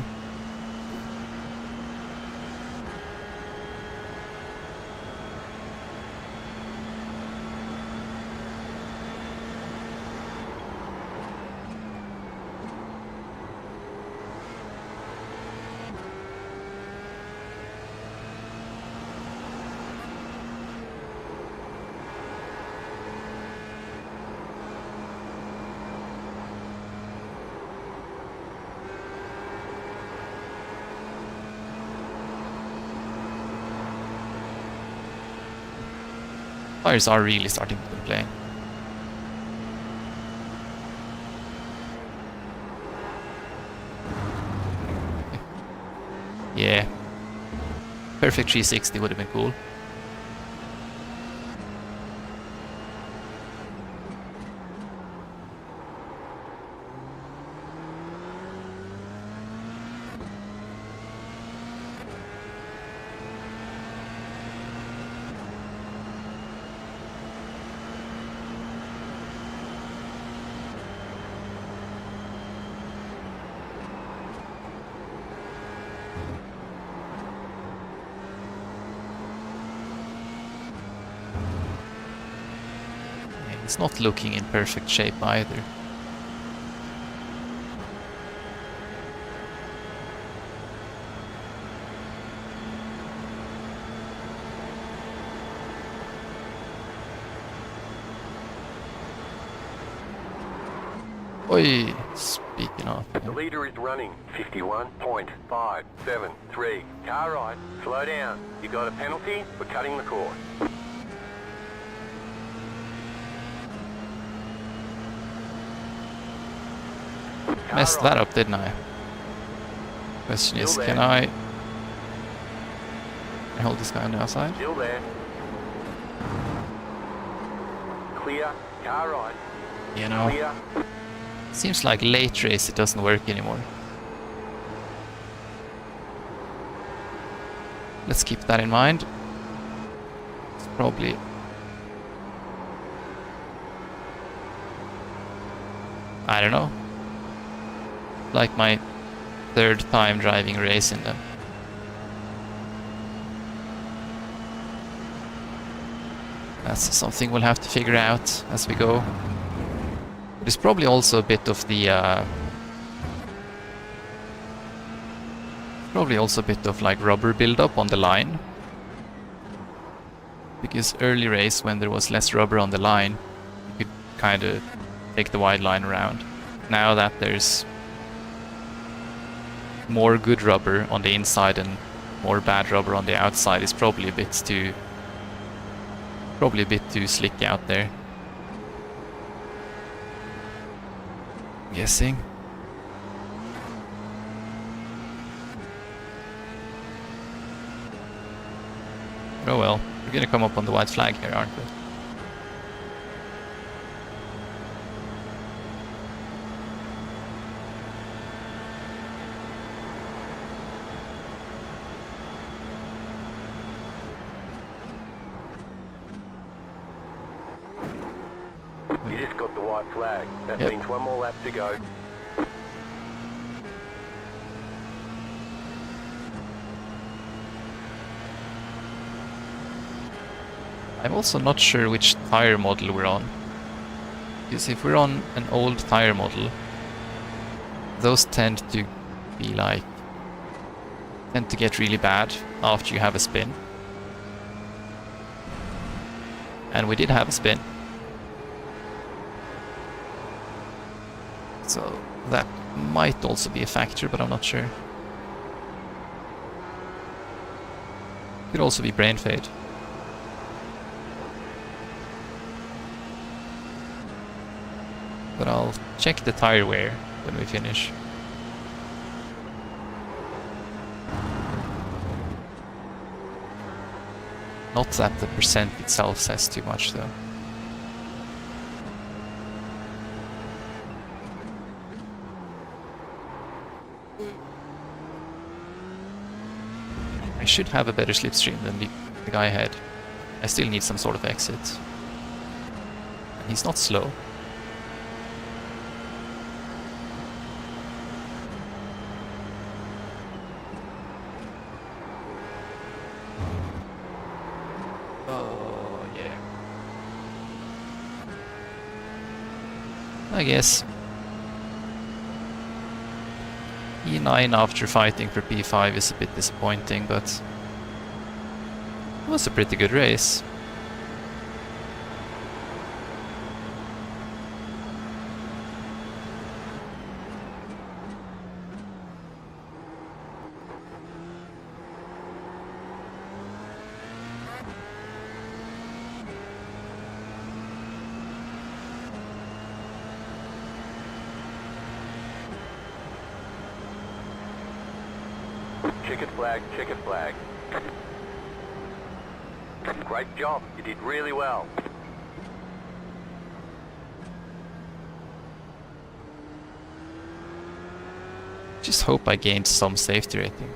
Tires are really starting to complain. Yeah. Perfect 360 would have been cool. It's not looking in perfect shape either. Oi, speaking of. The leader is running 51.573. Car right, slow down. You got a penalty for cutting the course. Messed that up, didn't I? Question is, can I hold this guy on the outside? Still there. Clear. Car right. You know, Clear. seems like late race it doesn't work anymore. Let's keep that in mind. It's probably... I don't know. Like my third time driving racing them. That's something we'll have to figure out as we go. There's probably also a bit of the like rubber buildup on the line. Because early race, when there was less rubber on the line, you could kind of take the wide line around. Now that there's more good rubber on the inside and more bad rubber on the outside, it's probably a bit too slick out there. I'm guessing. Oh well, we're gonna come up on the white flag here, aren't we? You just got the white flag. That Yep. means one more lap to go. I'm also not sure which tire model we're on. Because if we're on an old tire model, those tend to get really bad after you have a spin. And we did have a spin. So that might also be a factor, but I'm not sure. Could also be brain fade. But I'll check the tire wear when we finish. Not that the percent itself says too much though. I should have a better slipstream than the guy ahead. I still need some sort of exit. And he's not slow. Oh, yeah. I guess E9 after fighting for P5 is a bit disappointing, but it was a pretty good race. Checkered flag, checkered flag. Great job, you did really well. Just hope I gained some safety rating.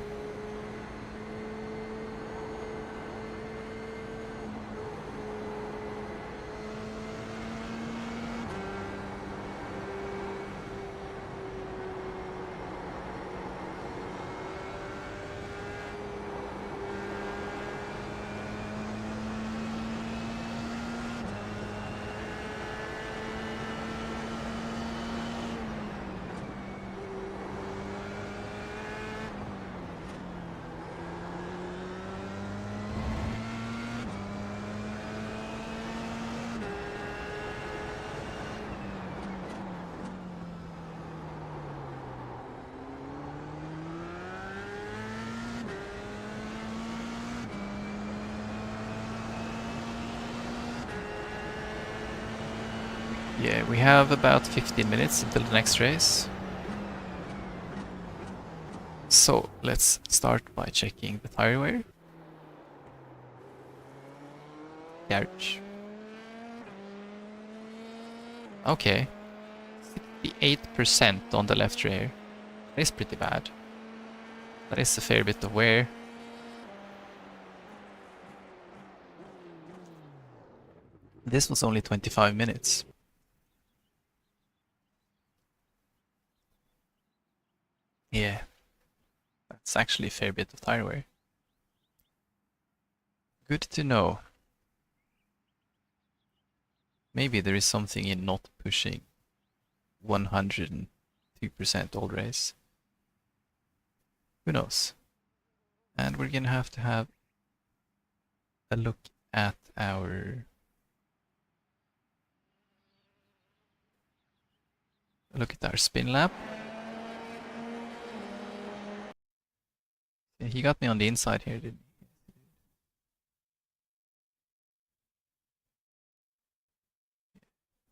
Yeah, we have about 15 minutes until the next race. So let's start by checking the tire wear. Garage. Okay. 68% on the left rear. That is pretty bad. That is a fair bit of wear. This was only 25 minutes. Yeah. That's actually a fair bit of tire wear. Good to know. Maybe there is something in not pushing 102% all race. Who knows? And we're gonna have to have a look at our spin lap. Yeah, he got me on the inside here, didn't he?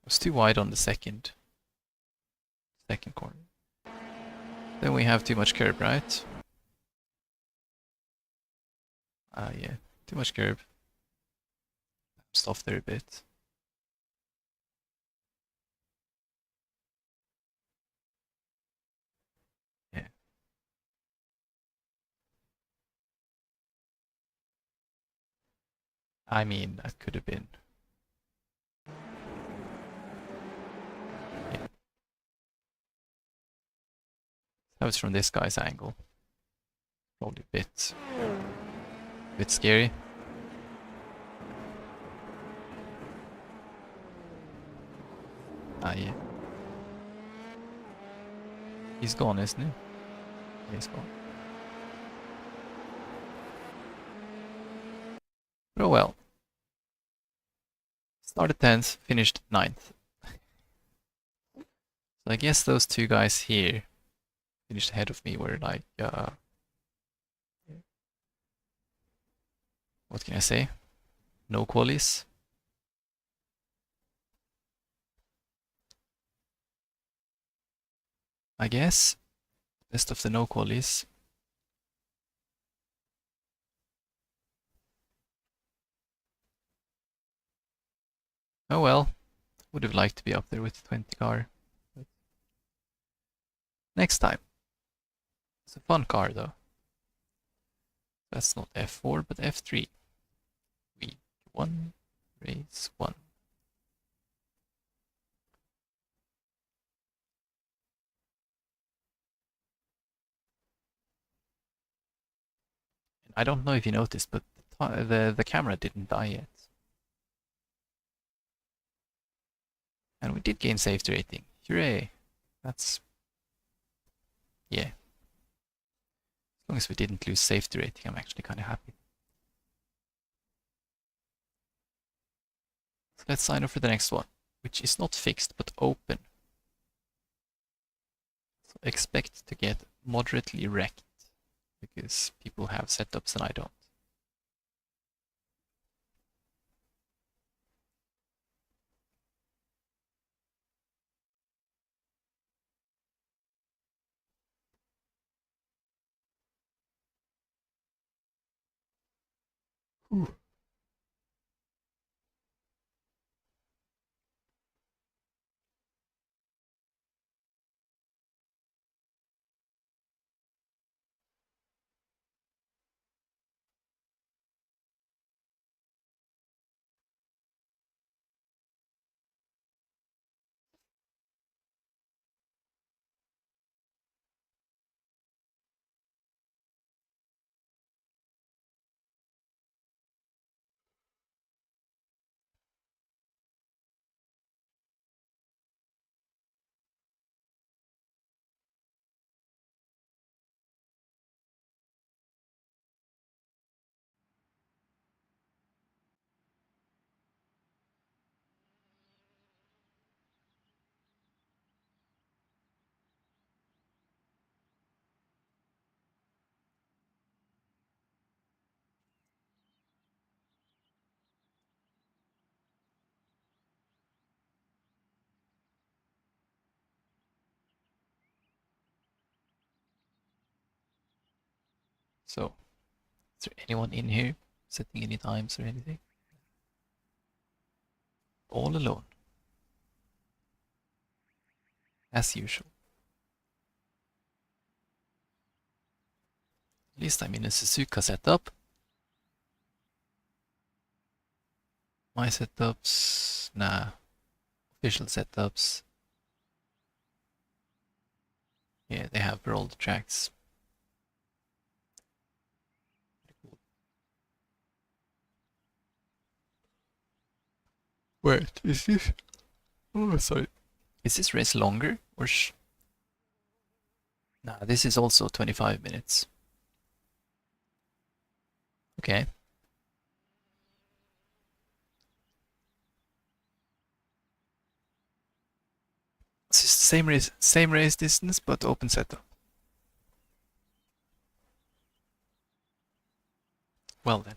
I was too wide on the second corner. Then we have too much curb, right? Yeah, too much curb. Stop there a bit. Yeah. I mean, that could have been. Yeah. That was from this guy's angle. Probably a bit scary. Ah, yeah. He's gone, isn't he? Yeah, he's gone. But oh well. Started 10th, finished 9th. So I guess those two guys here finished ahead of me were like, what can I say? No qualies. I guess. Best of the no qualies. Oh well. Would have liked to be up there with the 20 car. But next time. It's a fun car though. That's not F4 but F3. Week 1, race 1. I don't know if you noticed, but the camera didn't die yet. And we did gain safety rating. Hooray! That's... yeah. As long as we didn't lose safety rating, I'm actually kind of happy. So let's sign up for the next one, which is not fixed, but open. So expect to get moderately wrecked, because people have setups and I don't. Ooh. So, is there anyone in here setting any times or anything? All alone. As usual. At least I'm in a Suzuka setup. My setups, nah. Official setups. Yeah, they have for all the tracks. Wait, is this? Oh, sorry. Is this race longer or Nah, this is also 25 minutes. Okay. It's just the same race distance, but open setup. Well then.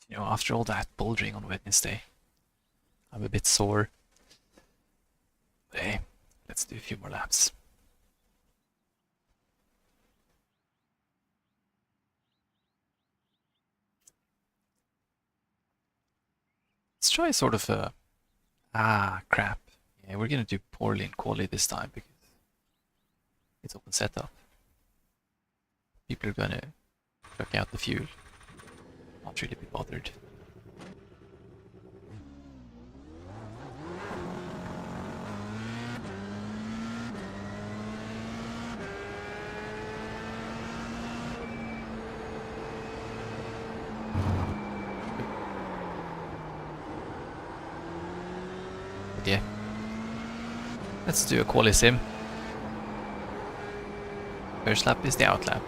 You know, after all that bouldering on Wednesday, I'm a bit sore. But hey, let's do a few more laps. Let's try sort of a... Ah, crap. Yeah, we're gonna do poorly in quali this time because it's open setup. People are gonna chuck out the fuel. Not really be bothered. But yeah. Let's do a quali sim. First lap is the out lap.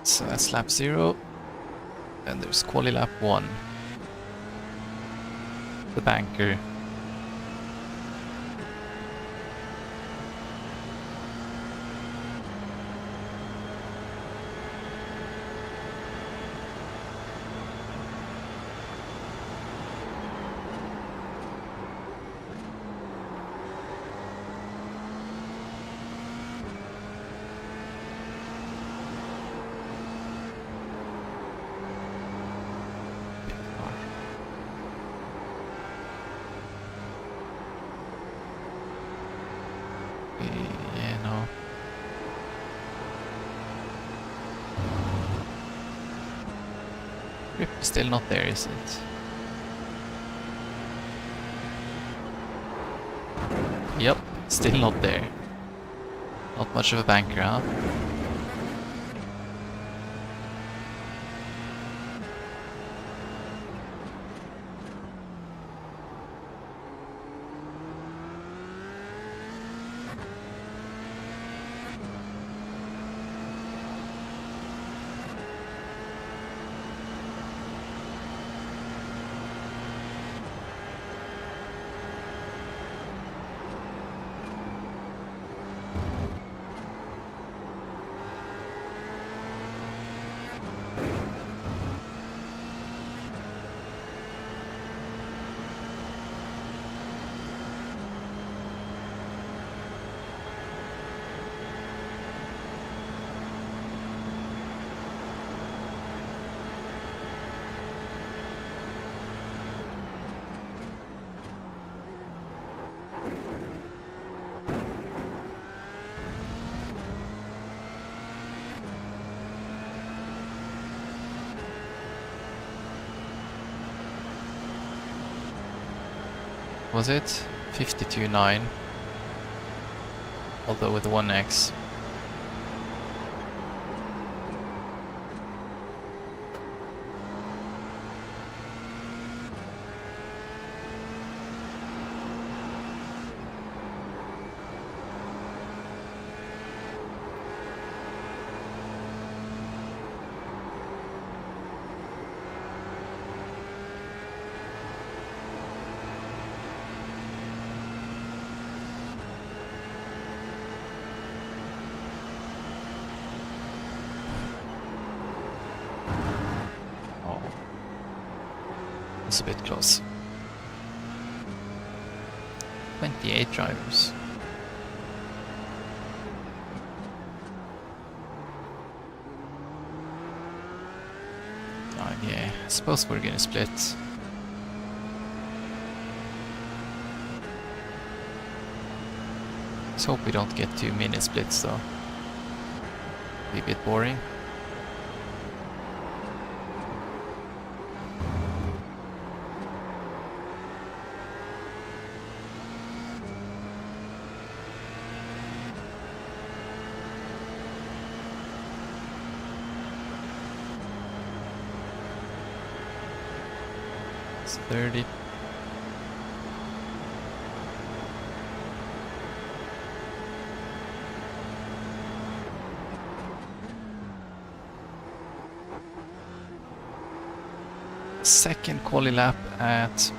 So that's lap 0. And there's quali lap 1. The banker. Yeah, no. Grip is still not there, is it? Yep, still not there. Not much of a banker, huh? Was it? 52.9. Although with 1x. It's a bit close. 28 drivers. Oh, yeah, I suppose we're gonna split. Let's hope we don't get 2-minute splits though. Be a bit boring. It's 30. Second quali lap at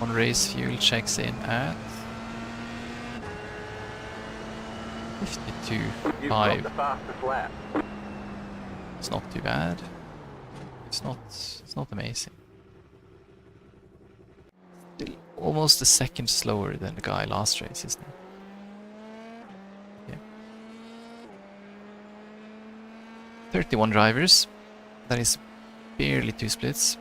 on race fuel checks in at 52.5. the fastest lap. It's not too bad. It's not amazing. Still almost a second slower than the guy last race, isn't it? Yeah. 31 drivers. That is barely 2 splits.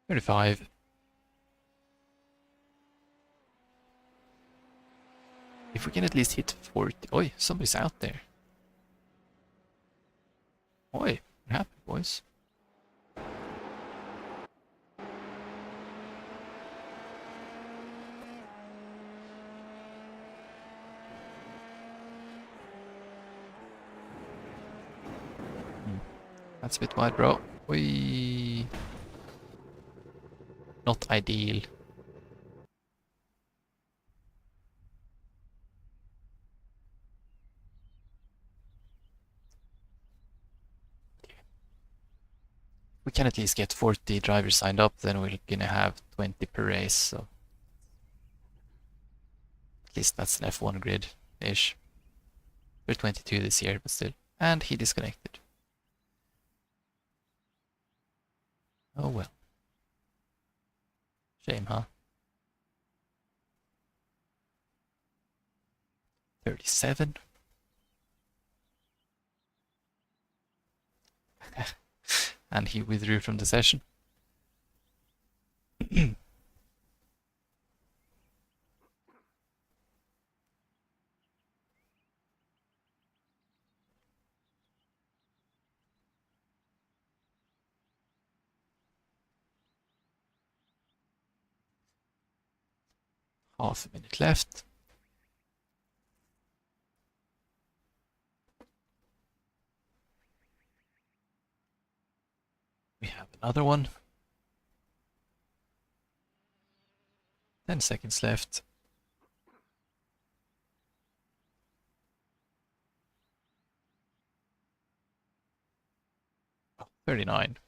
35. If we can at least hit 40. Oi, somebody's out there. Oi, what happened, boys? That's a bit wide, bro. Oi. Not ideal. We can at least get 40 drivers signed up, then we're gonna have 20 per race, so at least that's an F1 grid-ish. We're 22 this year, but still. And he disconnected. Oh well. Shame, huh? 37. And he withdrew from the session. Half a minute left. We have another one. 10 seconds left. Oh, 39.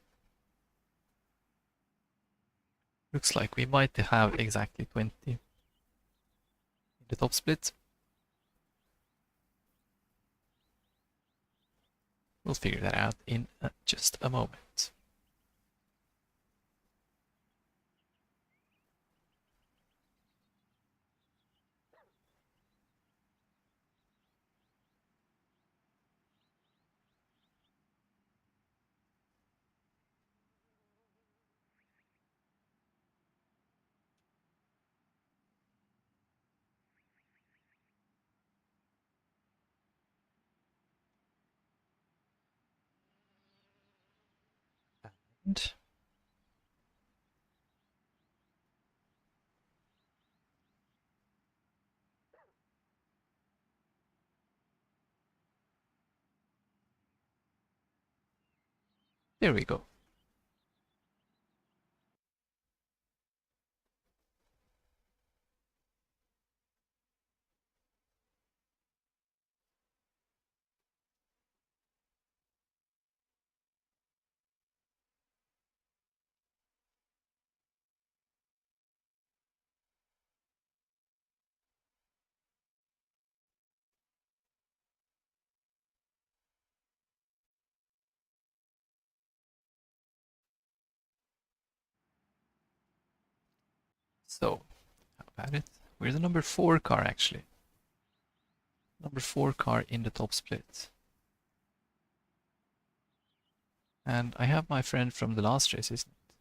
Looks like we might have exactly 20 in the top split. We'll figure that out in just a moment. And there we go. So, how about it? We're the number 4 car actually. Number 4 car in the top split. And I have my friend from the last race, isn't it?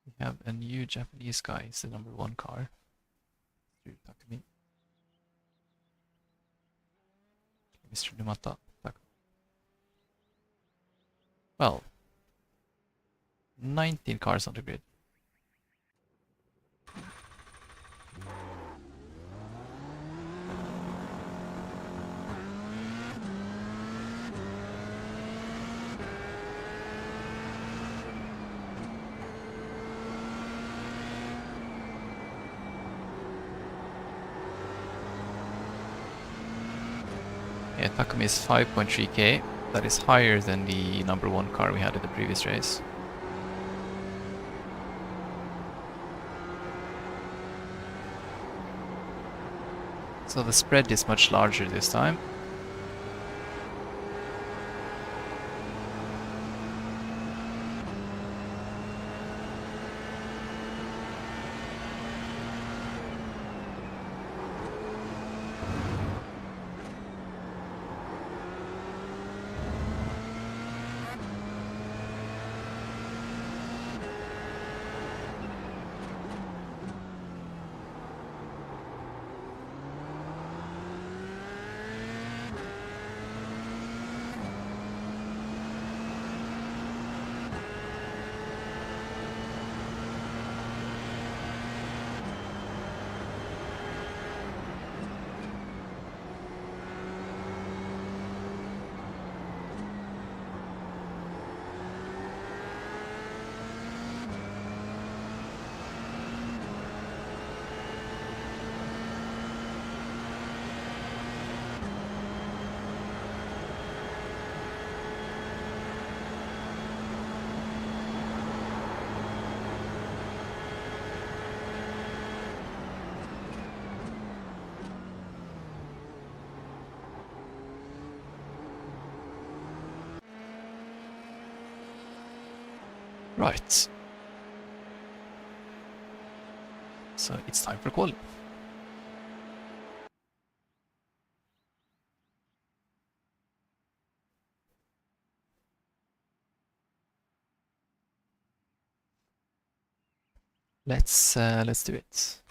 We have a new Japanese guy, it's the number 1 car. Takumi. Mr. Numata. Well, 19 cars on the grid. Yeah, Takumi is 5.3k. That is higher than the number 1 car we had in the previous race. So the spread is much larger this time. Right. So it's time for quali. Let's do it.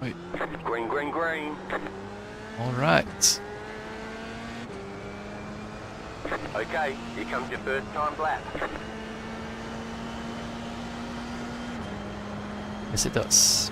Wait. Green, green, green. All right. Okay, here comes your first time lap. Yes, it does.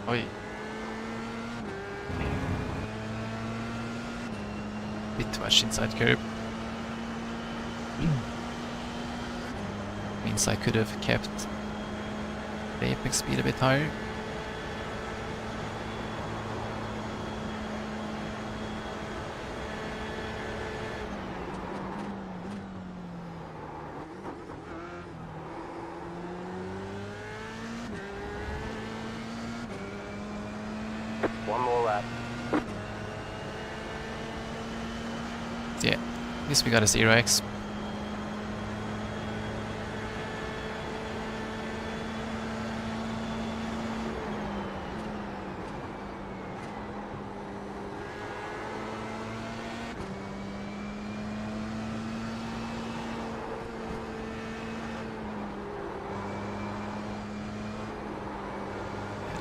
Oi. Bit too much inside curb. Means I could have kept the apex speed a bit higher. One more lap. Yeah, at least we got a 0x.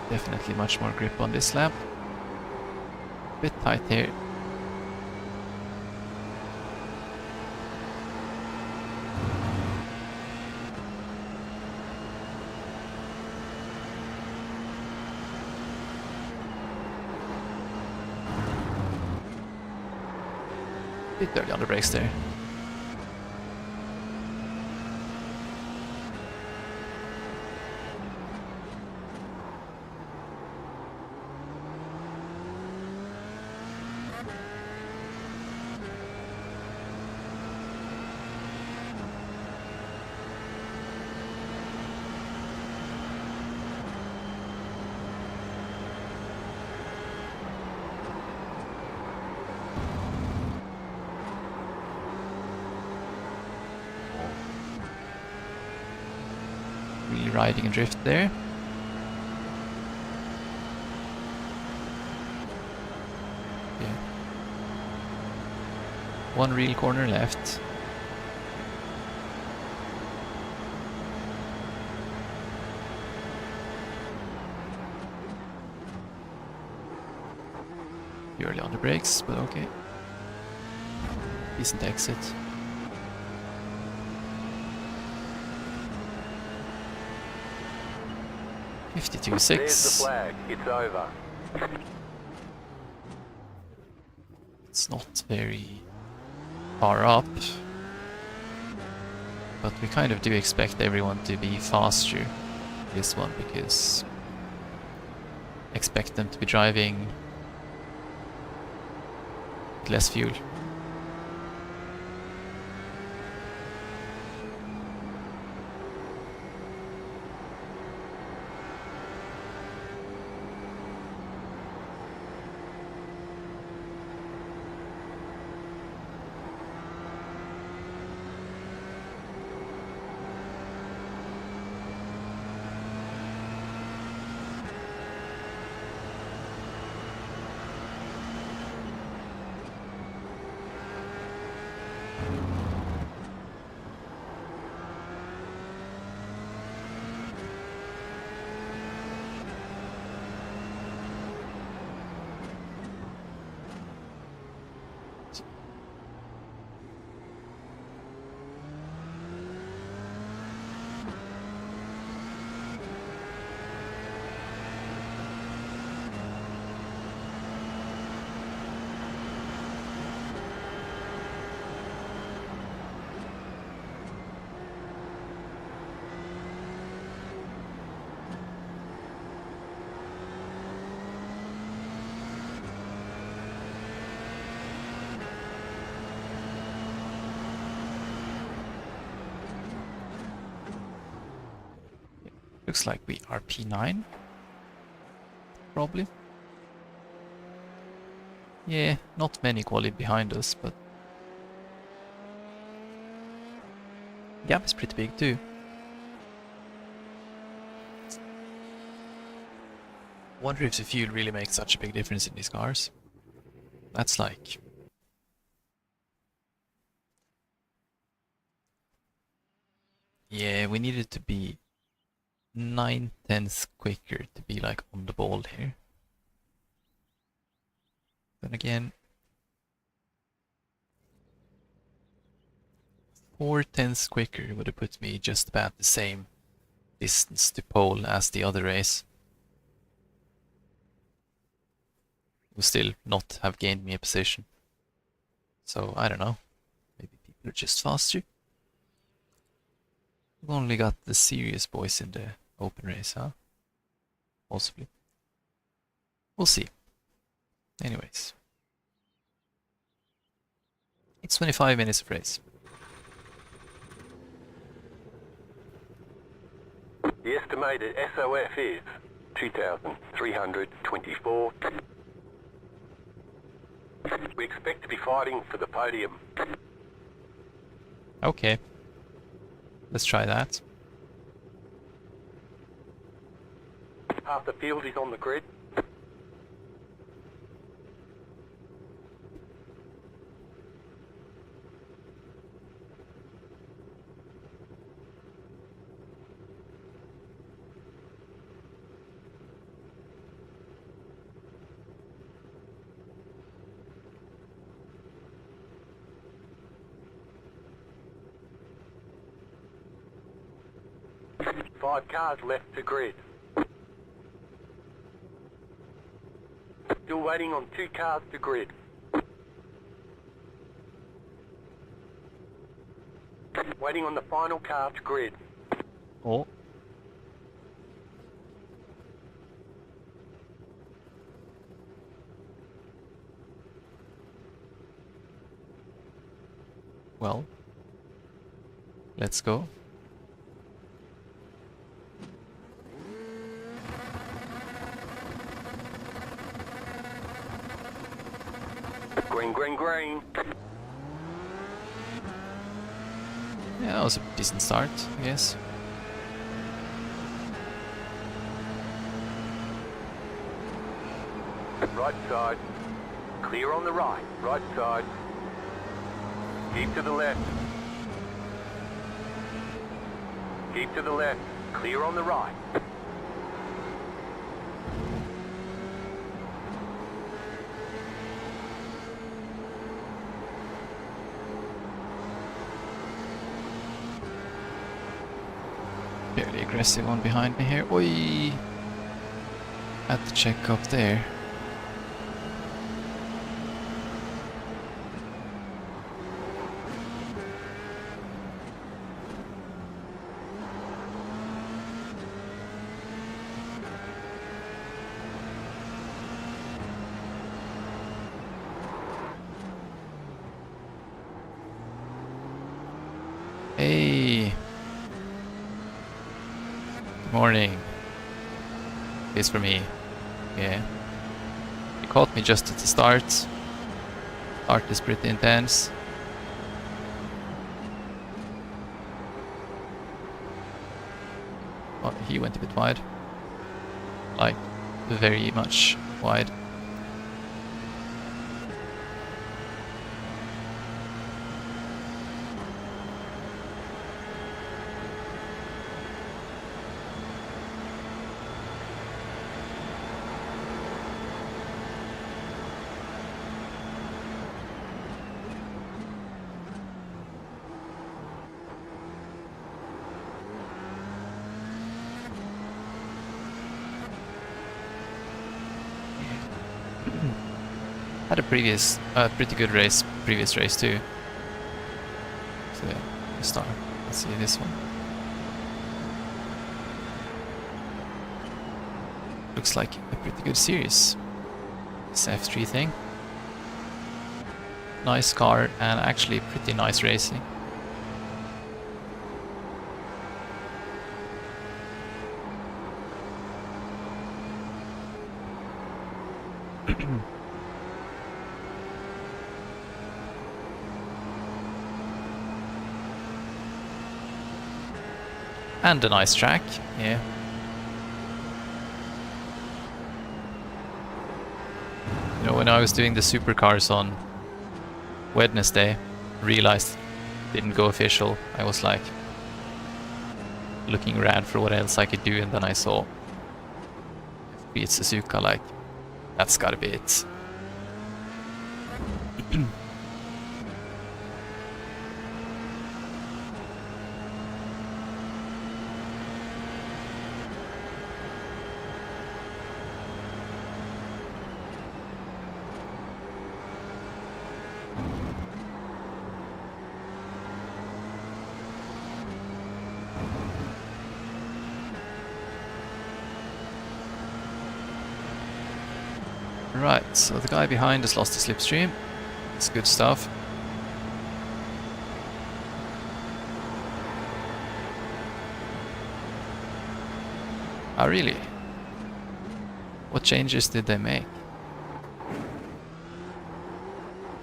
Definitely much more grip on this lap. Bit tight here. Bit early on the brakes there. really riding a drift there. Yeah. One real corner left. Early on the brakes, but okay. Decent exit. There's the 52.6. flag. It's over. It's not very far up, but we kind of do expect everyone to be faster this one because expect them to be driving with less fuel. Looks like we are P9. Probably. Yeah, not many quality behind us, but gap is pretty big too. Wonder if the fuel really makes such a big difference in these cars. That's like... Yeah, we needed to be 9/10 quicker to be like on the ball here. Then again, 4/10 quicker would have put me just about the same distance to pole as the other race. Would still not have gained me a position. So I don't know. Maybe people are just faster. We've only got the serious boys in the open race, huh? Possibly. We'll see. Anyways. It's 25 minutes of race. The estimated SOF is 2,324. We expect to be fighting for the podium. Okay. Let's try that. Half the field is on the grid. Five cars left to grid. Still waiting on 2 cars to grid. Waiting on the final car to grid. Oh. Well. Let's go. Green, green, green. Yeah, that was a decent start, I guess. Right side. Clear on the right. Right side. Keep to the left. Keep to the left. Clear on the right. Fairly aggressive one behind me here. Oi! Had to check up there. Hey! Good morning. This for me. Yeah. You caught me just at the start. Start is pretty intense. Oh, he went a bit wide. Like, very much wide. Had a pretty good race, previous race too. So yeah, let's start. Let's see this one. Looks like a pretty good series. This F3 thing. Nice car and actually pretty nice racing. And a nice track, yeah. You know, when I was doing the Supercars on Wednesday, realized it didn't go official. I was like looking around for what else I could do, and then I saw beat Suzuka, like, that's gotta be it. Right, so the guy behind has lost the slipstream. It's good stuff. Oh, really? What changes did they make?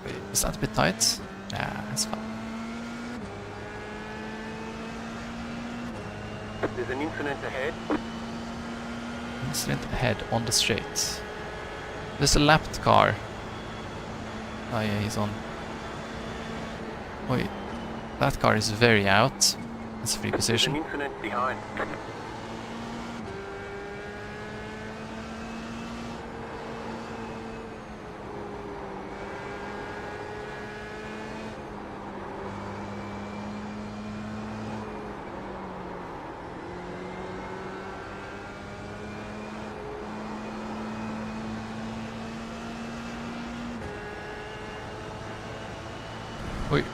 Wait, is that a bit tight? Nah, that's fine. There's an incident ahead. Incident ahead on the straight. There's a lapped car. Oh yeah, he's on. Wait, that car is very out. It's a free There's position. an incident behind. Wait.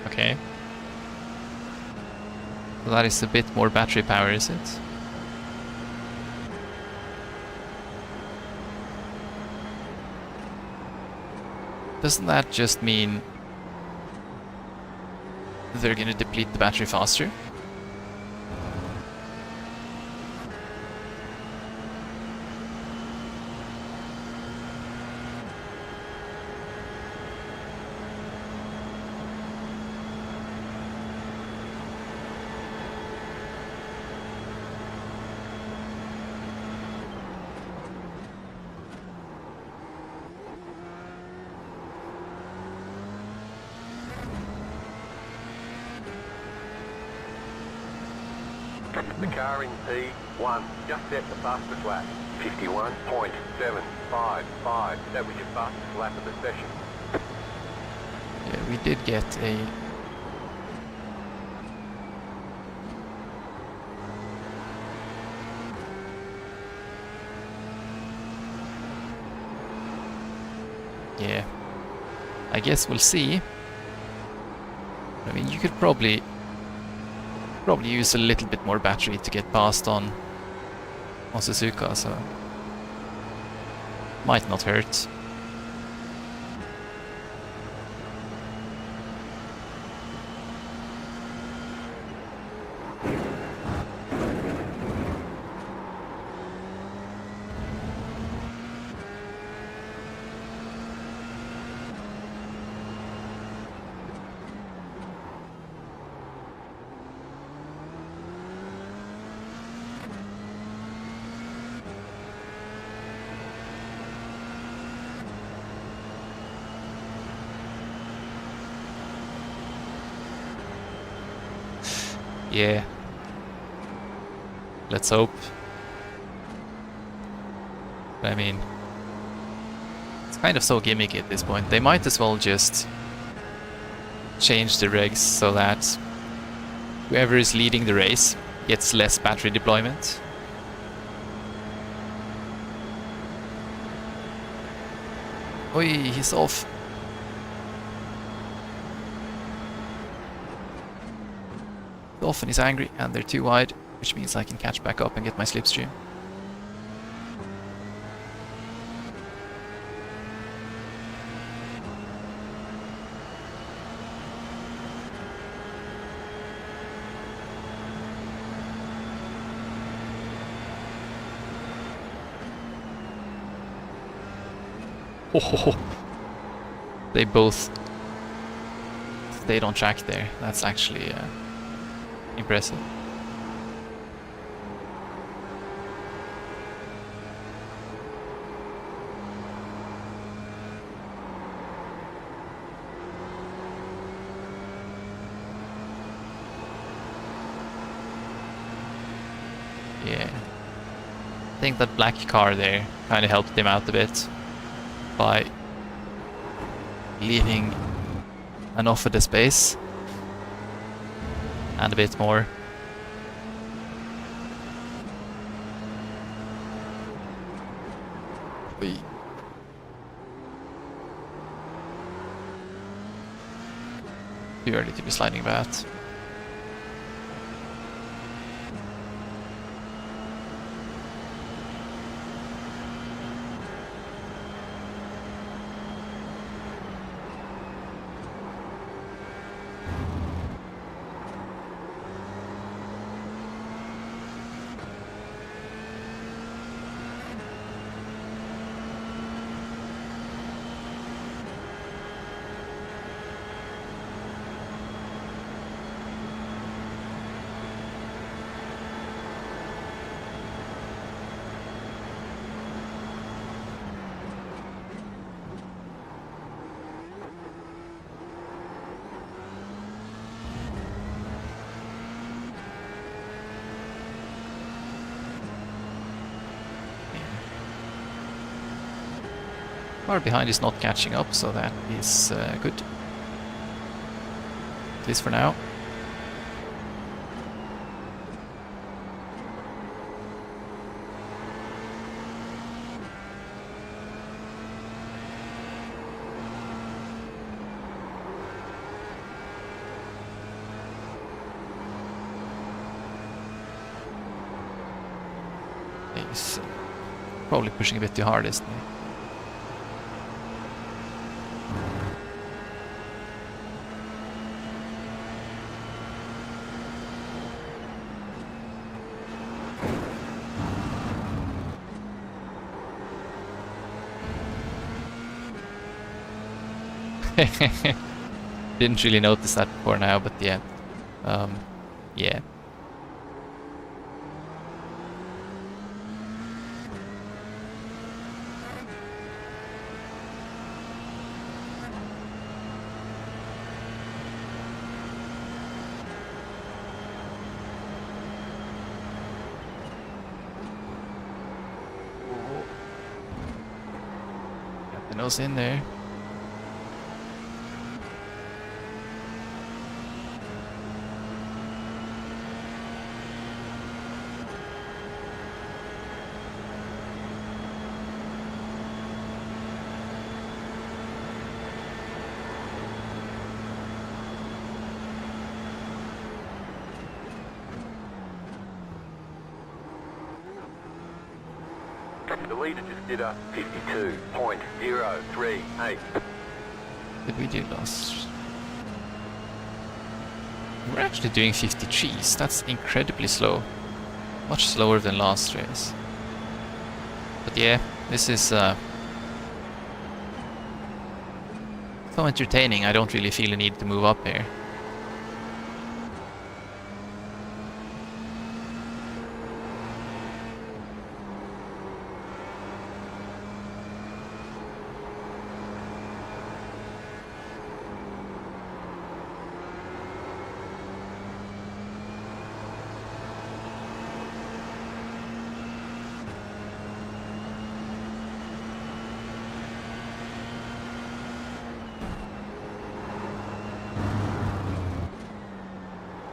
Okay. So that is a bit more battery power, is it? Doesn't that just mean they're gonna deplete the battery faster. The car in P1 just set the fastest lap. 51.755. That was your fastest lap of the session. Yeah, we did get a... Yeah. I guess we'll see. I mean, you could probably use a little bit more battery to get past on Suzuka, so might not hurt. Yeah. Let's hope. I mean, it's kind of so gimmicky at this point. They might as well just change the regs so that whoever is leading the race gets less battery deployment. Oi, he's off. Off and he's angry, and they're too wide, which means I can catch back up and get my slipstream. Oh, they both stayed on track there. That's actually impressive. Yeah. I think that black car there kind of helped him out a bit by leaving enough of the space. And a bit more. Wee. Too early to be sliding about. Car behind is not catching up, so that is good. At least for now. He's probably pushing a bit too hard, isn't he? Didn't really notice that before now, but yeah. Yeah. Got the nose in there. The leader just did a 52.038. Did we do last? We're actually doing 53s. That's incredibly slow. Much slower than last race. But yeah, this is so entertaining. I don't really feel the need to move up here.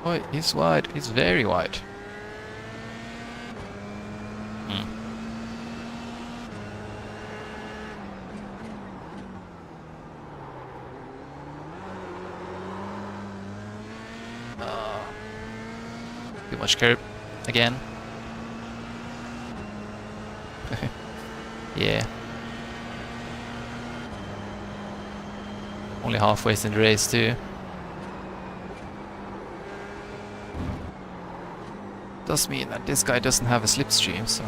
Oh, he's wide. He's very wide. Too much curb again. Yeah. Only halfway in the race too. Does mean that this guy doesn't have a slipstream, so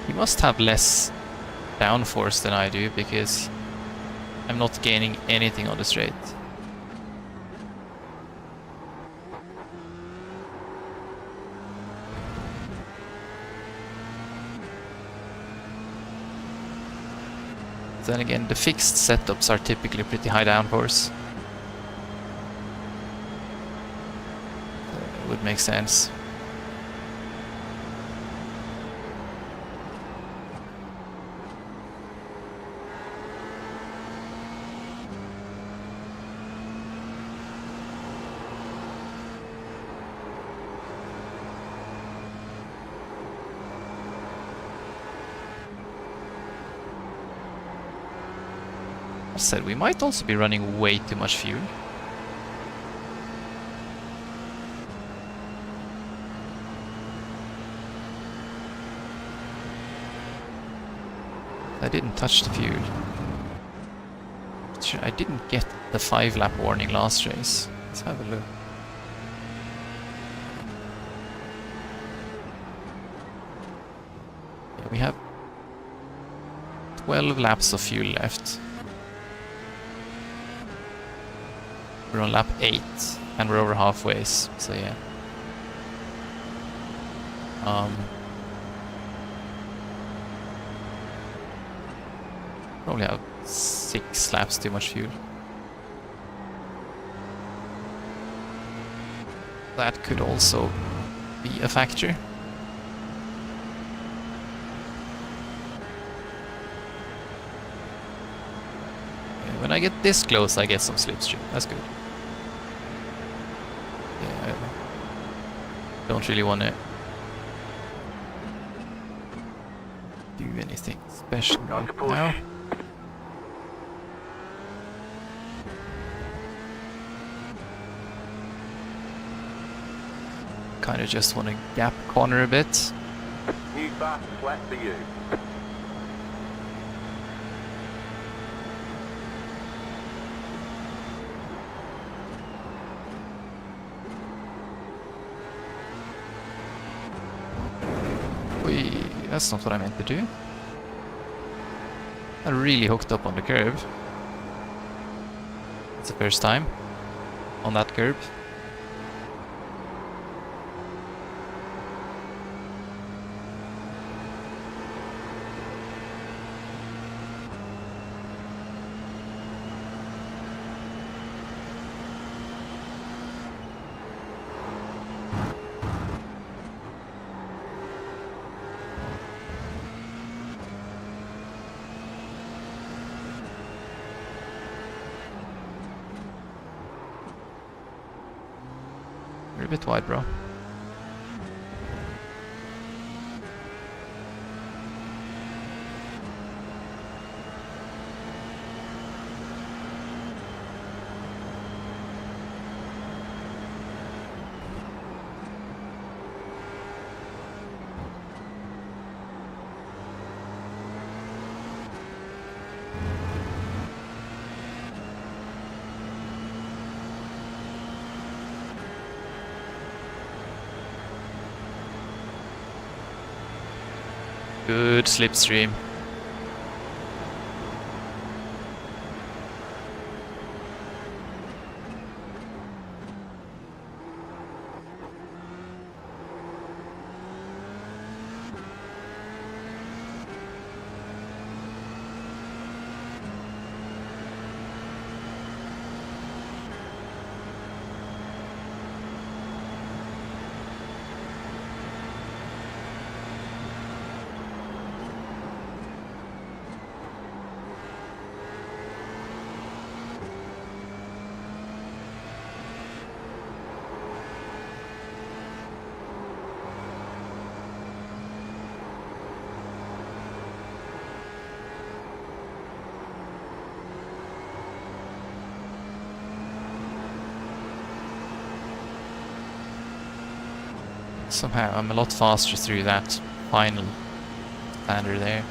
he must have less downforce than I do, because I'm not gaining anything on the straight. Then again, the fixed setups are typically pretty high downforce. It would make sense. Said we might also be running way too much fuel. I didn't touch the fuel. I didn't get the 5-lap warning last race. Let's have a look. Yeah, we have 12 laps of fuel left. We're on lap 8 and we're over halfway, so yeah. Probably have 6 laps too much fuel. That could also be a factor. When I get this close, I get some slipstream. That's good. Yeah, I don't really want to do anything special right now. Kind of just want to gap corner a bit. New fast flat for you. That's not what I meant to do. I really hooked up on the curve. It's the first time on that curve. You're a bit wide, bro. Good slipstream. Somehow I'm a lot faster through that final lander there.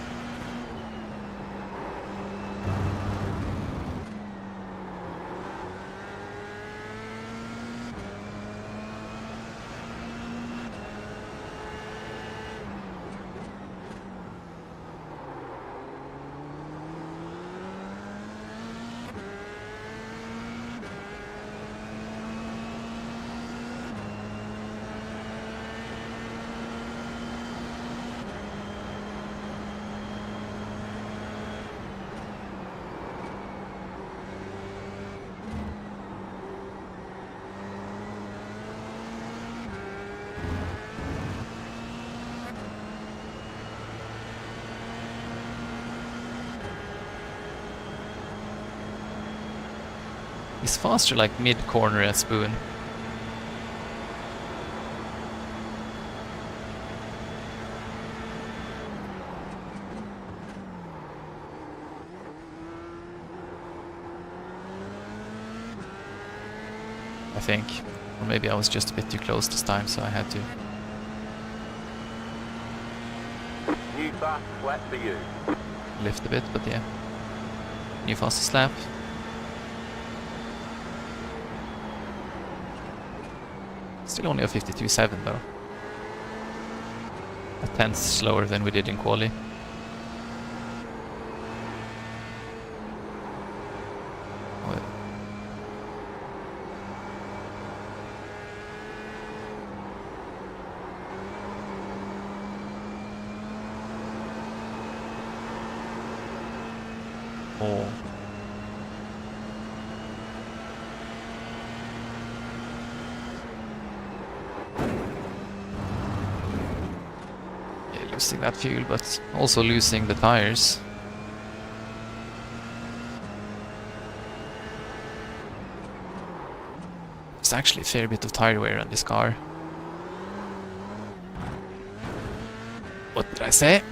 He's faster like mid-corner at Spoon. I think. Or maybe I was just a bit too close this time, so I had to. New fast flat for you. Lift a bit, but yeah. New fastest lap. Still only a 52.7 though. A tenth slower than we did in quali. Oh. Yeah, losing that fuel, but also losing the tires. There's actually a fair bit of tire wear on this car. What did I say?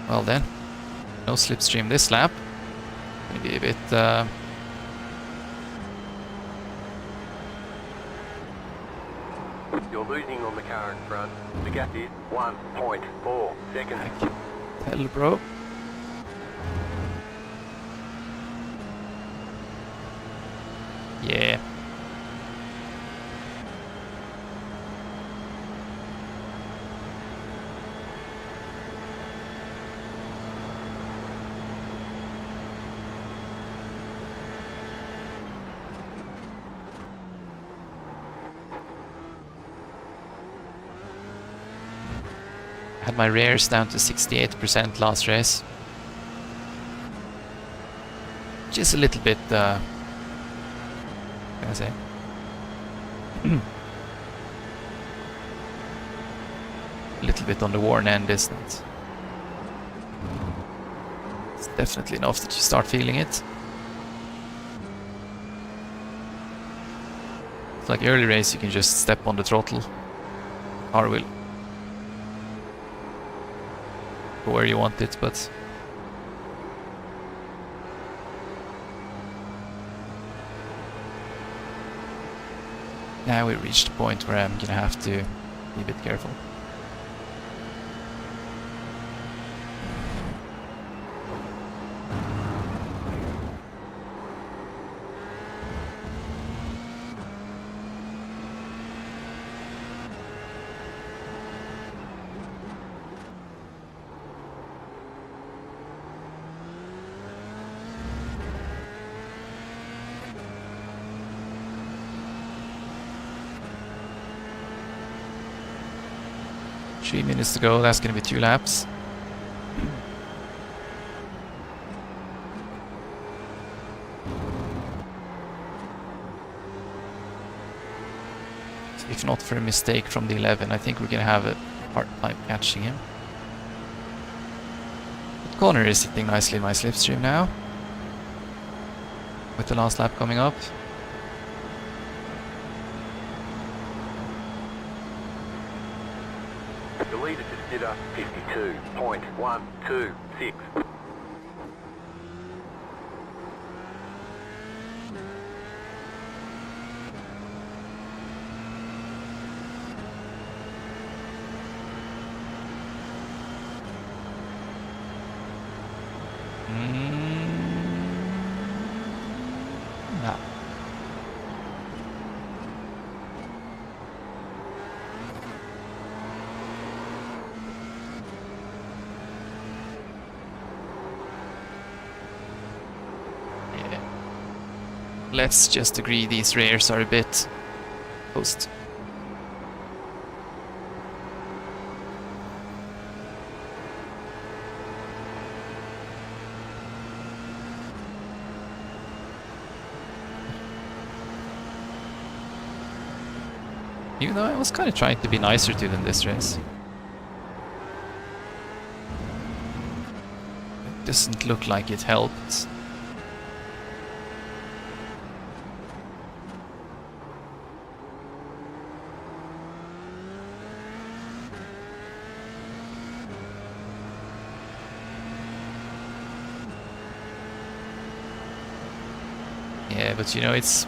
Well then, no slipstream this lap. Maybe a bit... You're losing on the car in front. The gap is 1.4 seconds. I can tell, bro. Yeah. Had my rears down to 68% last race. Which is a little bit, what can I say? A little bit on the worn end, isn't it? It's definitely enough that you start feeling it. It's like early race, you can just step on the throttle. Car will go where you want it, but now we reached the point where I'm gonna have to be a bit careful. Three minutes to go, that's gonna be 2 laps. If not for a mistake from the 11, I think we're gonna have a hard time catching him. But Connor is sitting nicely in my slipstream now, with the last lap coming up. The leader just did a 52.126. No. Yeah. Let's just agree these rears are a bit post. Even though I was kind of trying to be nicer to them this race. It doesn't look like it helped. Yeah, but you know, it's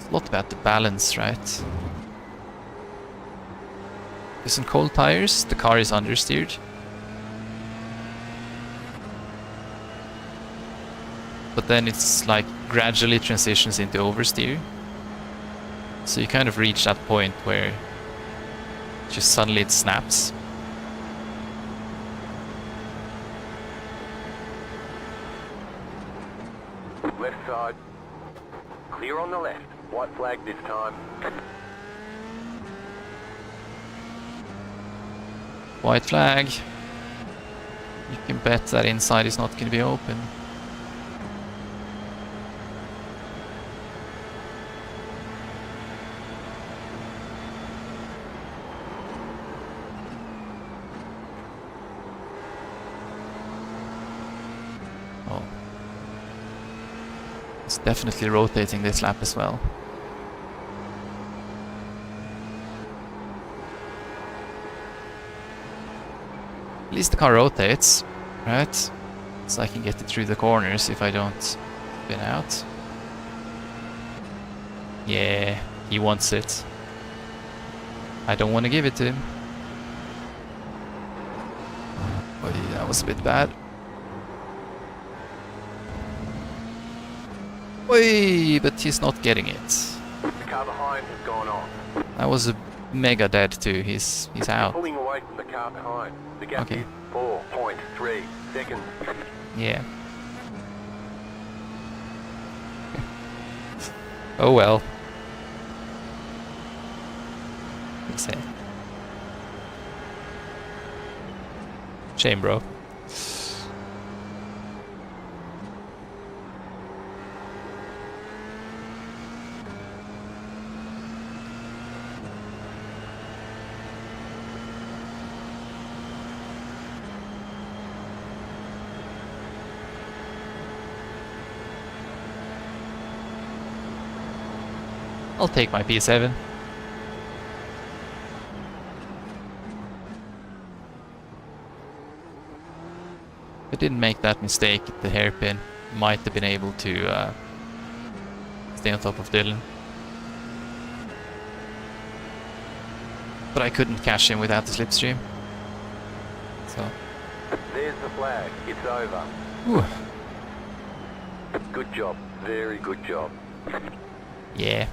a lot about the balance, right? Because on cold tires, the car is understeered. But then it's like gradually transitions into oversteer. So you kind of reach that point where just suddenly it snaps. Left side. Clear on the left. White flag this time. White flag. You can bet that inside is not going to be open. Oh. It's definitely rotating this lap as well. At least the car rotates, right? So I can get it through the corners if I don't spin out. Yeah, he wants it. I don't want to give it to him. Oh, yeah, that was a bit bad. Oi, but he's not getting it. The car behind has gone off. That was a mega dead too. He's out. Pulling away from the car behind. The gap Okay. is 4.3 seconds. Yeah. Oh well. to say. Shame, bro. I'll take my P7. If I didn't make that mistake at the hairpin, might have been able to stay on top of Dylan. But I couldn't catch him without the slipstream. So. There's the flag. It's over. Whew. Good job. Very good job. Yeah.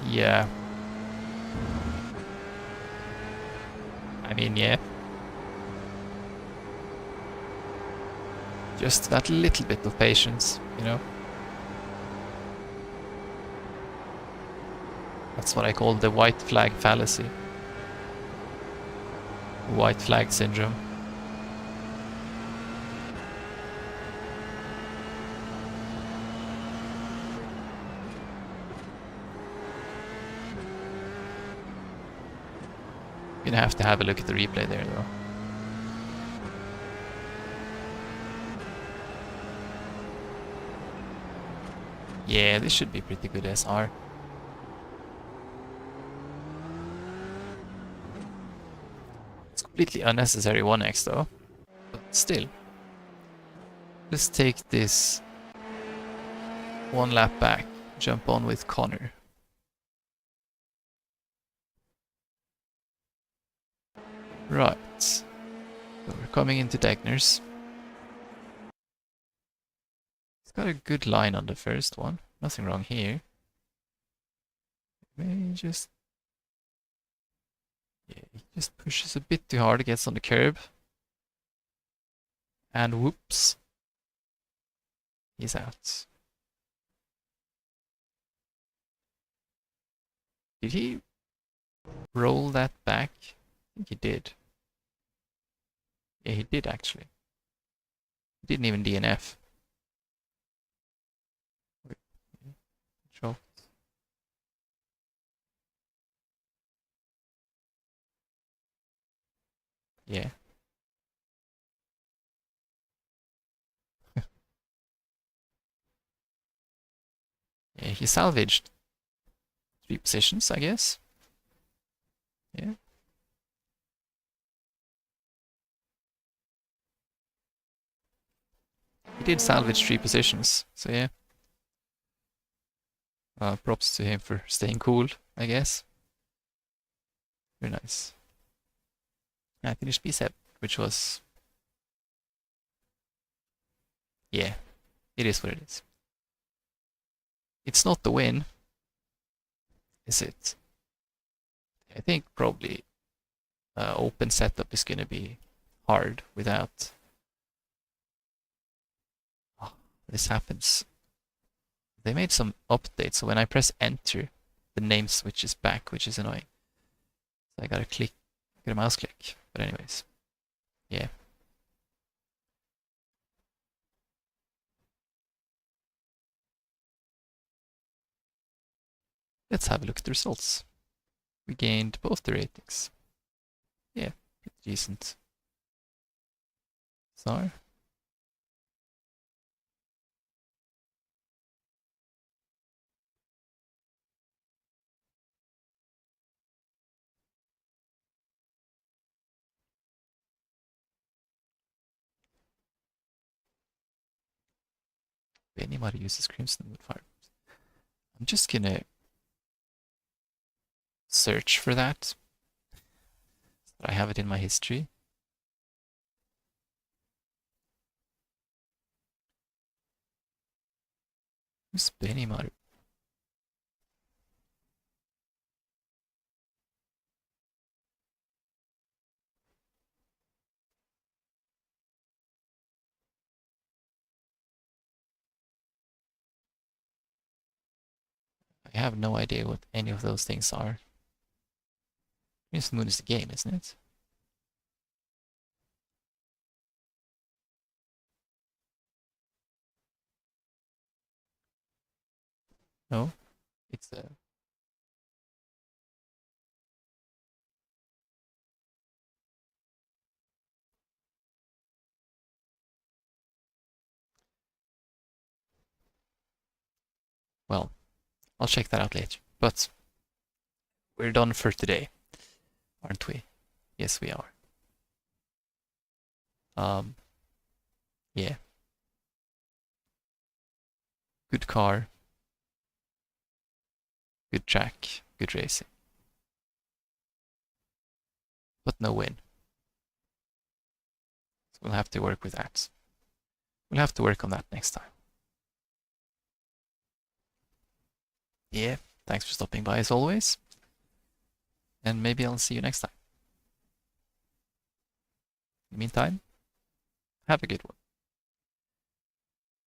Yeah. I mean, yeah. Just that little bit of patience, you know? That's what I call the white flag fallacy. White flag syndrome. You're gonna have to have a look at the replay there, though. Yeah, this should be pretty good SR. It's completely unnecessary 1x though. But still. Let's take this one lap back. Jump on with Connor. Right. So we're coming into Degner's. He's got a good line on the first one. Nothing wrong here. Maybe just... yeah, he just pushes a bit too hard, gets on the curb. And whoops. He's out. Did he roll that back? I think he did. Yeah, he did actually. He didn't even DNF. Wait. Dropped. Yeah. Yeah, he salvaged 3 positions, I guess. Yeah. He did salvage 3 positions, so yeah. Props to him for staying cool, I guess. Very nice. I finished P7, which was... yeah, it is what it is. It's not the win, is it? I think probably open setup is gonna be hard without... oh, this happens. They made some updates, so when I press enter, the name switches back, which is annoying. So I gotta click, get a mouse click. But anyways, yeah. Let's have a look at the results. We gained both the ratings. Yeah, pretty decent. So, if anybody uses Crimson with fire, I'm just gonna search for that. So that I have it in my history. Who's Benimaru? I have no idea what any of those things are. Crescent moon is the game, isn't it? No, it's a... Well, I'll check that out later. But we're done for today, aren't we? Yes, we are. Yeah. Good car. Good track. Good racing. But no win. So we'll have to work with that. We'll have to work on that next time. Yeah, thanks for stopping by as always. And maybe I'll see you next time. In the meantime, have a good one.